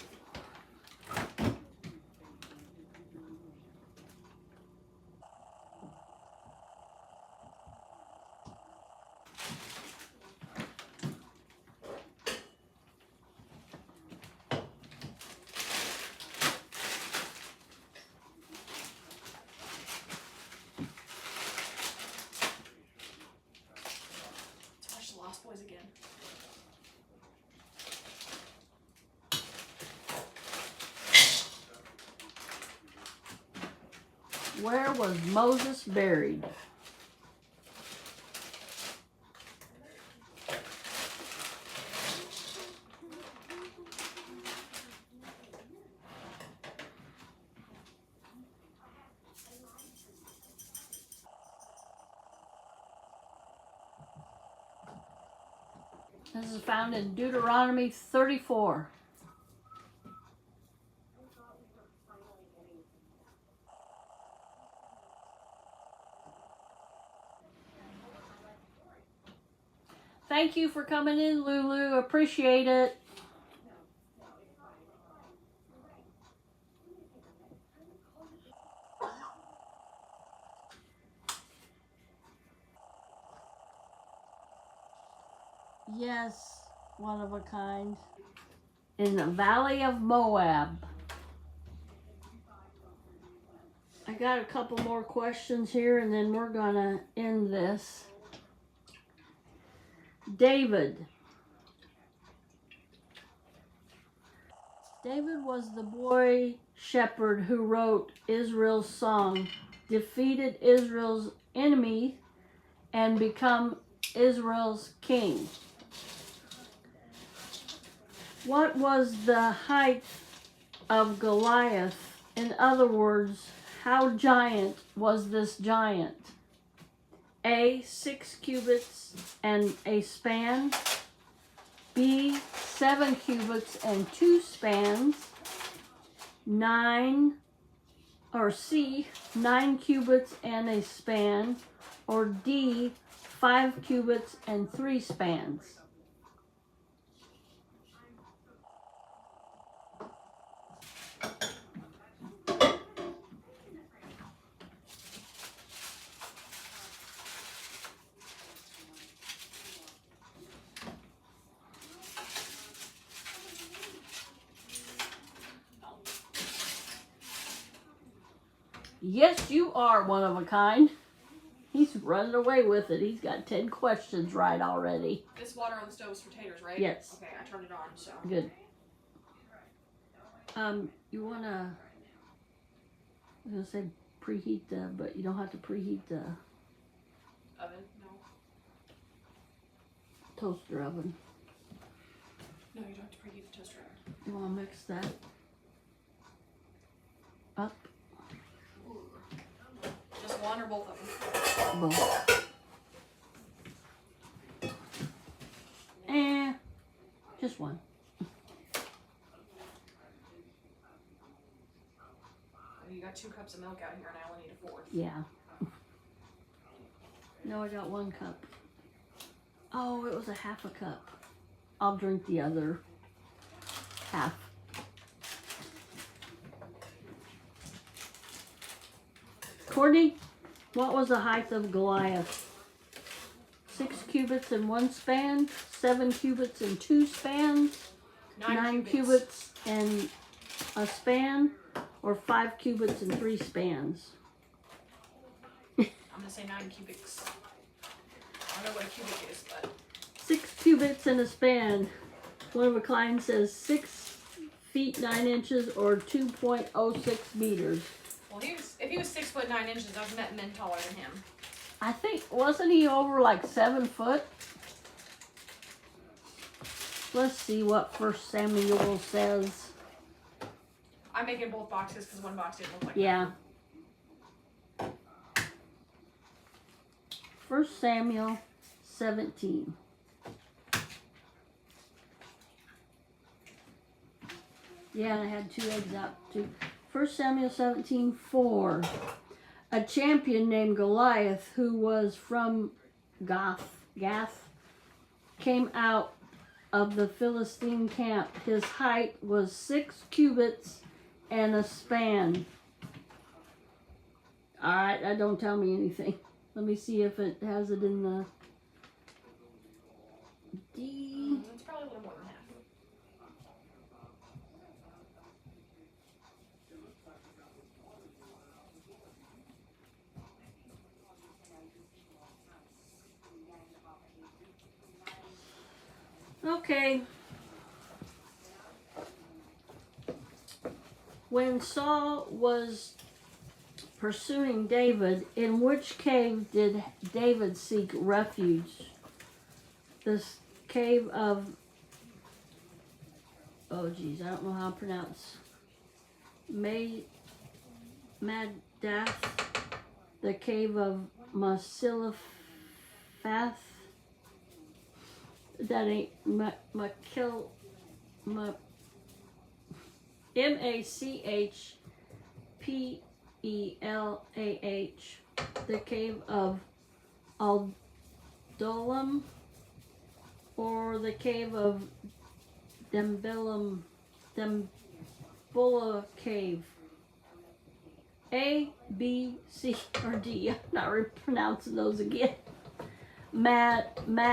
Let's watch the Lost Boys again. Where was Moses buried? This is found in Deuteronomy 34. Thank you for coming in, Lulu. Appreciate it. Yes, one of a kind. In the valley of Moab. I got a couple more questions here and then we're gonna end this. David. David was the boy shepherd who wrote Israel's song, defeated Israel's enemy, and become Israel's king. What was the height of Goliath In other words, how giant was this giant? A, 6 cubits and a span. B, 7 cubits and 2 spans. 9, or C, 9 cubits and a span. Or D, 5 cubits and 3 spans. Yes, you are one of a kind. He's running away with it. He's got 10 questions right already. This water on the stove is for taters, right? Yes. Okay, I turned it on, so. Good. You wanna, I was gonna say preheat but you don't have to preheat the Oven? No. toaster oven. No, you don't have to preheat the toaster oven. You wanna mix that up? Ooh. Just one or both of them? Both. Just one. You got 2 cups of milk out here and I only need a 4th. Yeah. No, I got 1 cup. Oh, it was a half a cup. I'll drink the other half. Courtney, what was the height of Goliath? 6 cubits and 1 span, 7 cubits and 2 spans, 9 cubits and a span, or 5 cubits and 3 spans? I'm gonna say 9 cubics. I don't know what a cubic is, but 6 cubits and a span. One of a kind says 6 feet 9 inches or 2.06 meters. well, if he was 6 foot 9 inches, I've met men taller than him. I think, wasn't he over like 7 foot? Let's see what 1 Samuel says. I'm making both boxes because one box didn't look like Yeah. 1 Samuel 17. Yeah, and I had 2 eggs out too. 1 Samuel 17:4. A champion named Goliath, who was from Gath, came out of the Philistine camp. His height was 6 cubits and a span. Alright, that don't tell me anything. Let me see if it has it in the D. It's probably a little more than half. Okay. When Saul was pursuing David, in which cave did David seek refuge? This cave of, oh geez, I don't know how to pronounce, Madath, the cave of Masilaphath, that ain't Machpelah, the cave of Adullam, or the cave of Dembula cave. A, B, C, or D. I'm not pronouncing those again. Macdia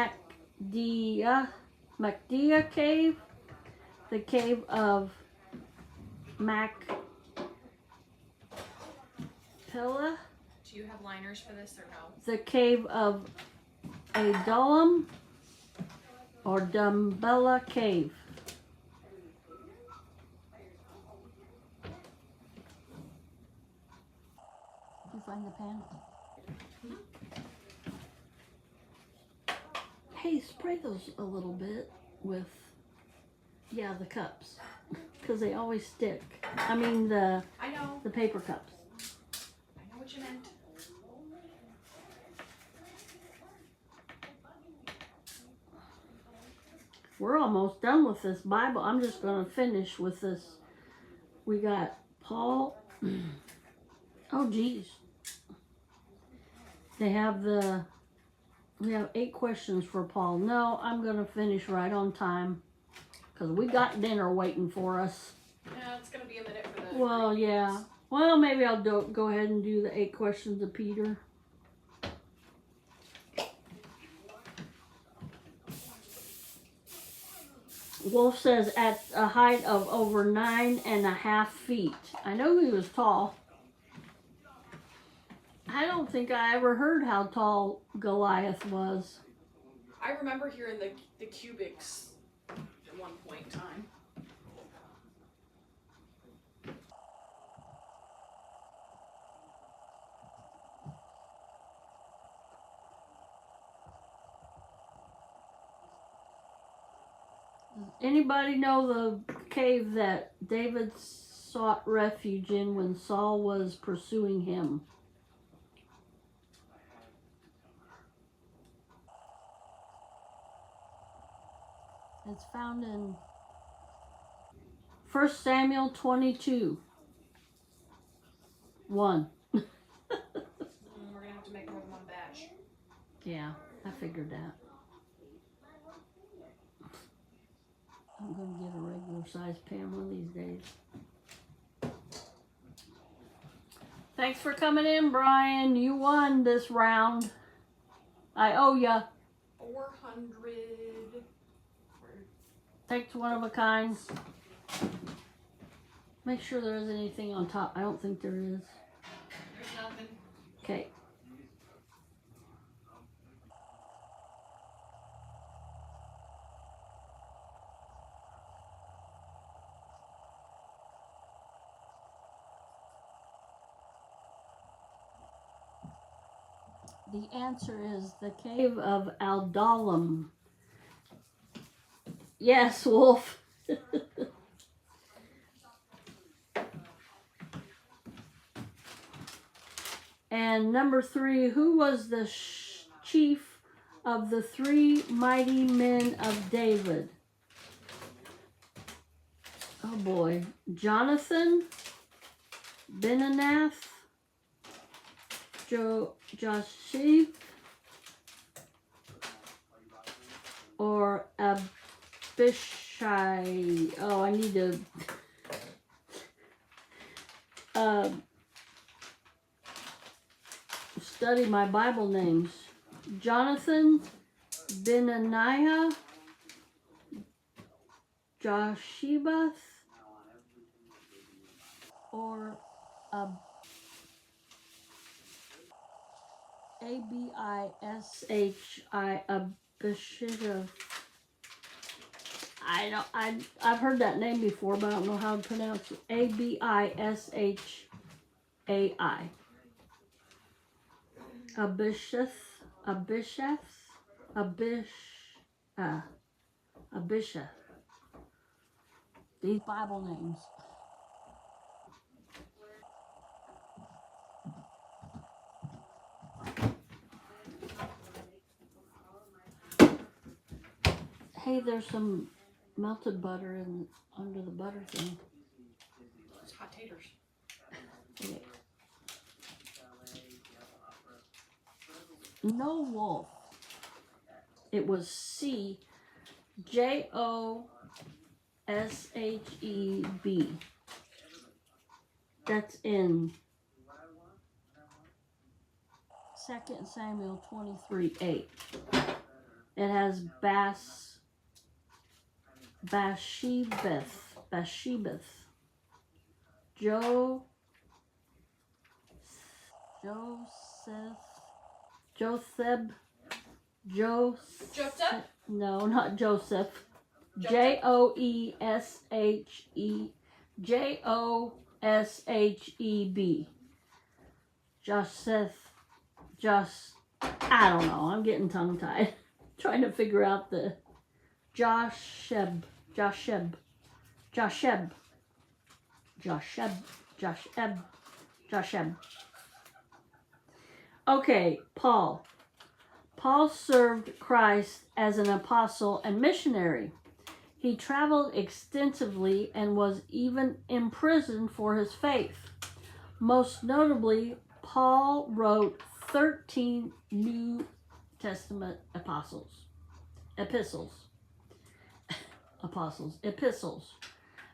cave, the cave of Machpelah. Do you have liners for this or no? The cave of Adullam, or Dembula cave. Did you find the pen? Hey, spray those a little bit with, yeah, the cups. because they always stick. I mean the I know. paper cups. I know what you meant. We're almost done with this Bible. I'm just going to finish with this. We got Paul. Oh, geez. We have 8 questions for Paul. No, I'm going to finish right on time because we got dinner waiting for us. Yeah, it's going to be a minute for the... Well, yeah. Well, maybe I'll go ahead and do the 8 questions of Peter. Wolf says at a height of over 9.5 feet. I know he was tall. I don't think I ever heard how tall Goliath was. I remember hearing the cubics at one point in time. Anybody know the cave that David sought refuge in when Saul was pursuing him? It's found in 1 Samuel 22. 1. We're going to have to make more than one batch. Yeah, I figured that. I'm going to get a regular sized pan one of these days. Thanks for coming in, Brian. You won this round. I owe ya. 400. Thanks, one of a kind. Make sure there isn't anything on top. I don't think there is. There's nothing. Okay. The answer is the cave of Adullam. Yes, Wolf. And number 3, who was the chief of the 3 mighty men of David? Oh boy. Jonathan, Benanath, Joshua, or Abishai. Oh, I need to study my Bible names. Jonathan, Benaniah, Joshua, or Abishi, Abishai. I've heard that name before, but I don't know how to pronounce it. Abishai. Abishai. These Bible names. Hey, there's some melted butter under the butter thing. It's hot taters. Okay. No, Wolf. It was C. Josheb. That's in 2 Samuel 23:8. It has Bathshebeth, Joseph. No, not Joseph. Josheb. I don't know. I'm getting tongue tied. Trying to figure out the Josheb. Josheb. Josheb. Josheb. Okay, Paul. Paul served Christ as an apostle and missionary. He traveled extensively and was even imprisoned for his faith. Most notably, Paul wrote 13 New Testament epistles.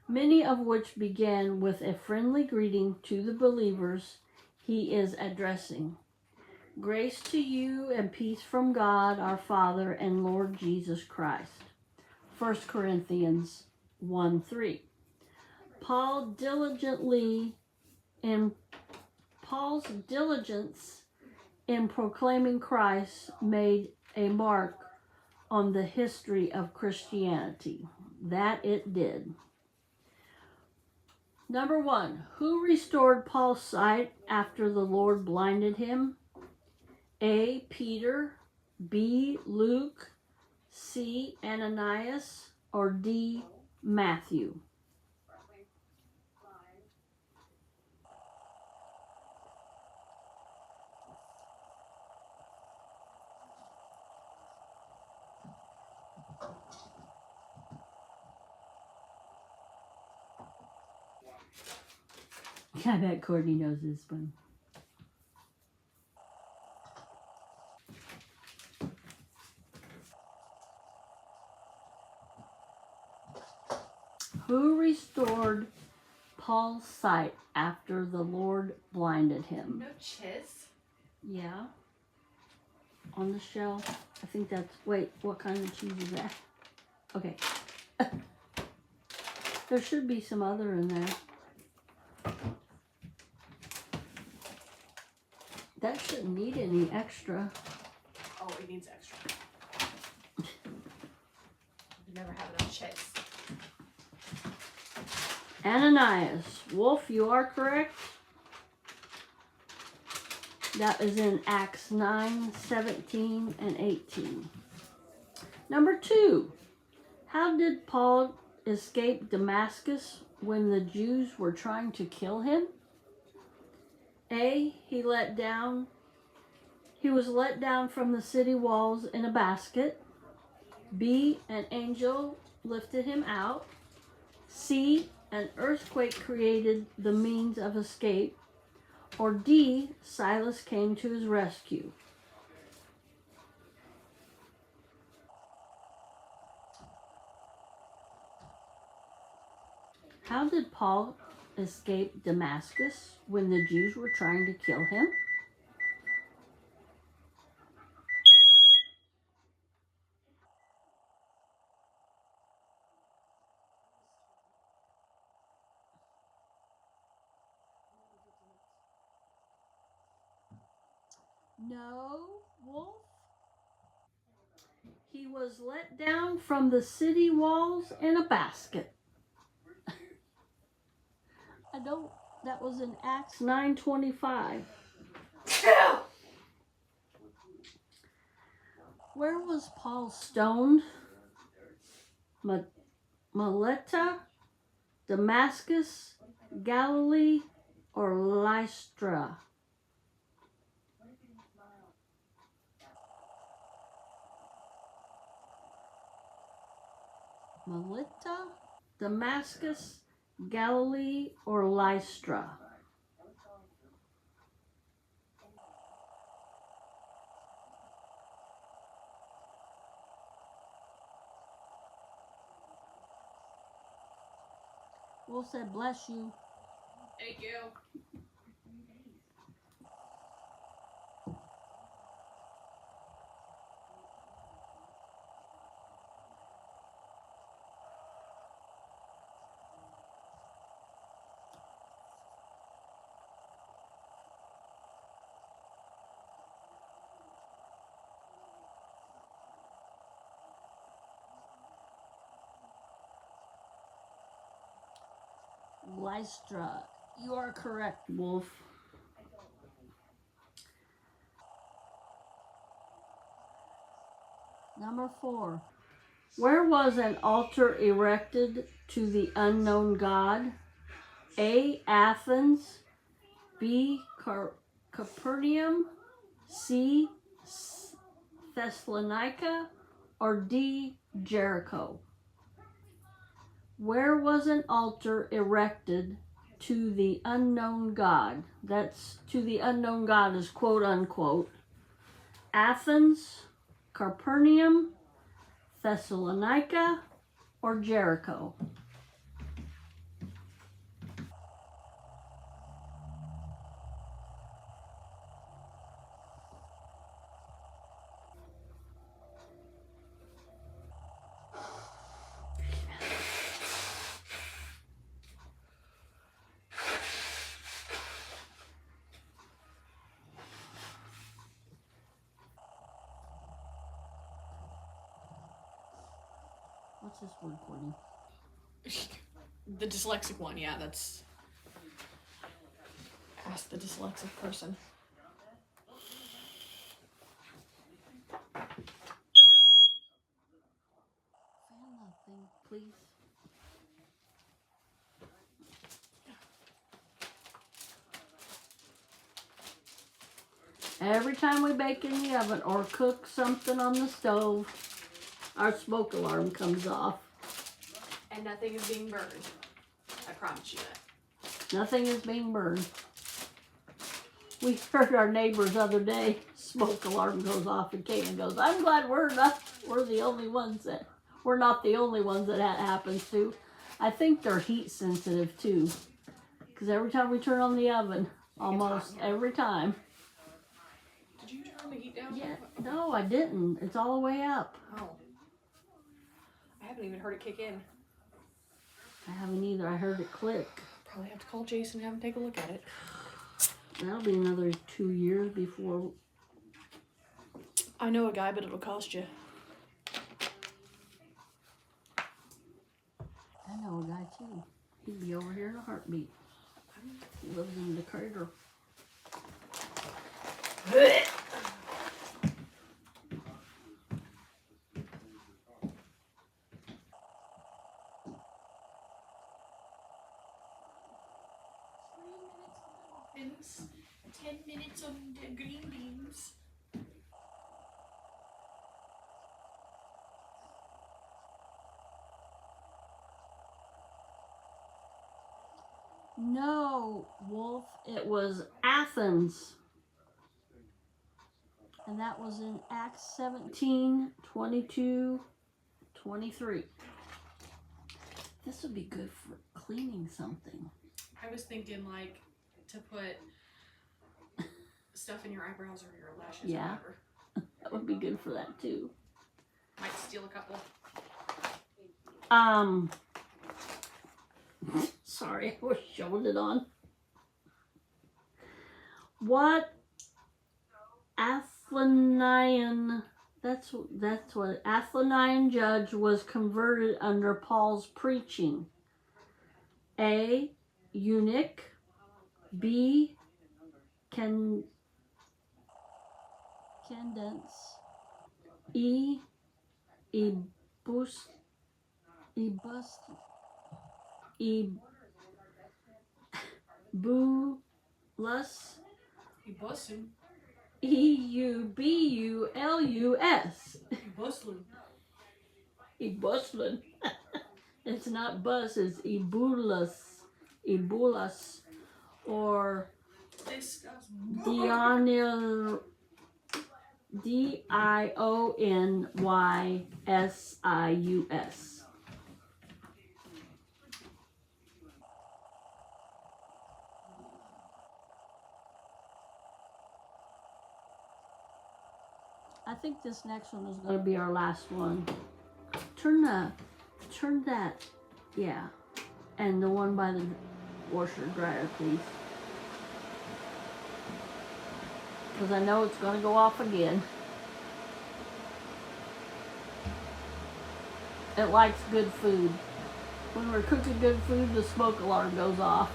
Many of which began with a friendly greeting to the believers he is addressing. Grace to you and peace from God our Father and Lord Jesus Christ. 1 Corinthians 1:3. Paul's diligence in proclaiming Christ made a mark on the history of Christianity. That it did. Number 1, who restored Paul's sight after the Lord blinded him? A, Peter, B, Luke, C, Ananias, or D, Matthew? I bet Courtney knows this one. Who restored Paul's sight after the Lord blinded him? No chiz. Yeah. On the shelf. I think that's, wait, what kind of cheese is that? Okay. There should be some other in there. That shouldn't need any extra. Oh, it needs extra. You never have enough chiz. Ananias. Wolf, you are correct. That is in Acts 9, 17, and 18. Number 2. How did Paul escape Damascus when the Jews were trying to kill him? A, he was let down from the city walls in a basket. B, an angel lifted him out. C, an earthquake created the means of escape. Or D, Silas came to his rescue. How did Paul escape Damascus when the Jews were trying to kill him? No, Wolf. He was let down from the city walls in a basket. That was in Acts 9:25. Where was Paul stoned? Melita, Damascus, Galilee, or Lystra? Melita, Damascus, Galilee, or Lystra? Wolf said, bless you. Thank you. Lystra. You are correct, Wolf. Number 4. Where was an altar erected to the unknown God? A. Athens, B. Capernaum, C. Thessalonica, or D. Jericho? Where was an altar erected to the unknown God? That's to the unknown God is quote unquote. Athens, Capernaum, Thessalonica, or Jericho? What's this word, Courtney? The dyslexic one, yeah, that's... Ask the dyslexic person. Fan that thing, please. Every time we bake in the oven or cook something on the stove, our smoke alarm comes off. And nothing is being burned. I promise you that. Nothing is being burned. We heard our neighbors the other day, smoke alarm goes off and Kaden goes, I'm glad we're not the only ones that happens to. I think they're heat sensitive too. Because every time we turn on the oven, almost every time. Did you turn the heat down? Yeah, no, I didn't. It's all the way up. Oh. I haven't even heard it kick in. I haven't either. I heard it click. Probably have to call Jason and have him take a look at it. That'll be another 2 years before. I know a guy, but it'll cost you. I know a guy too. He'd be over here in a heartbeat. He lives in the crater. Muffins, 10 minutes on the green beans. No, Wolf, it was Athens. And that was in Acts 17, 22, 23. This would be good for cleaning something. I was thinking like to put stuff in your eyebrows or your lashes or whatever. That would be good for that too. Might steal a couple. Sorry, I was showing it on. What Athenian, that's what Athenian judge was converted under Paul's preaching? A. Eunuch. B. Candence. E. Ebulus. Ebuslin. Eubulus. Ebuslin. Ebuslin. It's not bus, it's Ebulus. Ebulus. Or Dionysius. I think this next one is going to be our last one. Turn that, yeah. And the one by the washer dryer, please. Because I know it's going to go off again. It likes good food. When we're cooking good food, the smoke alarm goes off.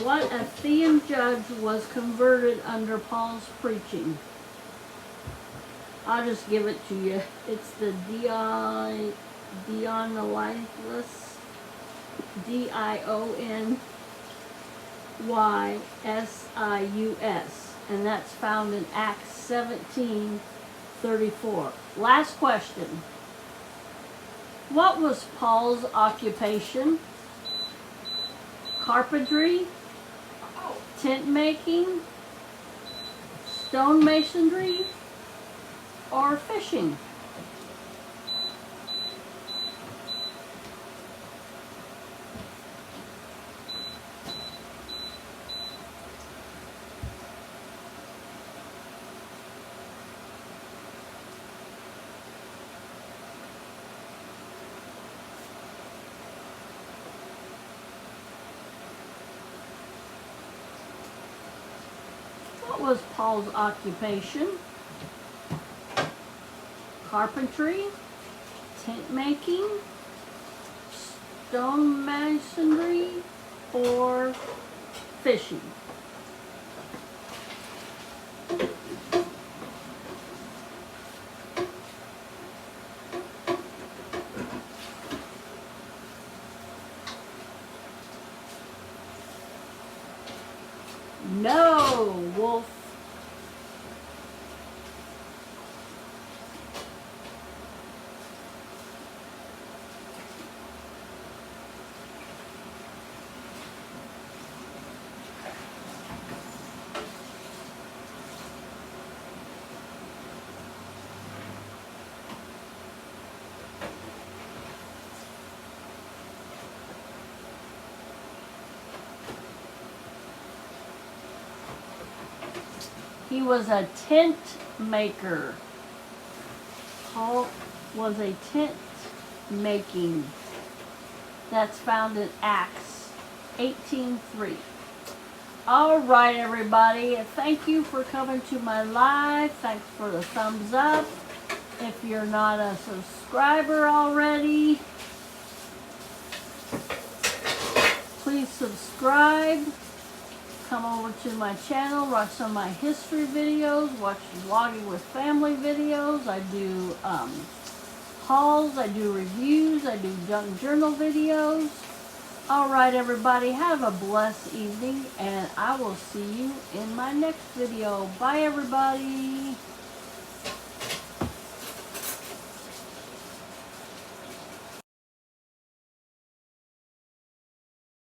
What Athenian judge was converted under Paul's preaching? I'll just give it to you. It's the Dionysius, Dionysius, and that's found in Acts 17:34. Last question. What was Paul's occupation? Carpentry, tent making, stonemasonry, or fishing? What was Paul's occupation? Carpentry, tent making, stone masonry, or fishing? No, Wolf. He was a tent maker. Paul was a tent making. That's found in Acts 18:3. All right, everybody. Thank you for coming to my live. Thanks for the thumbs up. If you're not a subscriber already, please subscribe. Come over to my channel, watch some of my history videos, watch vlogging with family videos. I do hauls, I do reviews, I do junk journal videos. All right, everybody, have a blessed evening, and I will see you in my next video. Bye, everybody.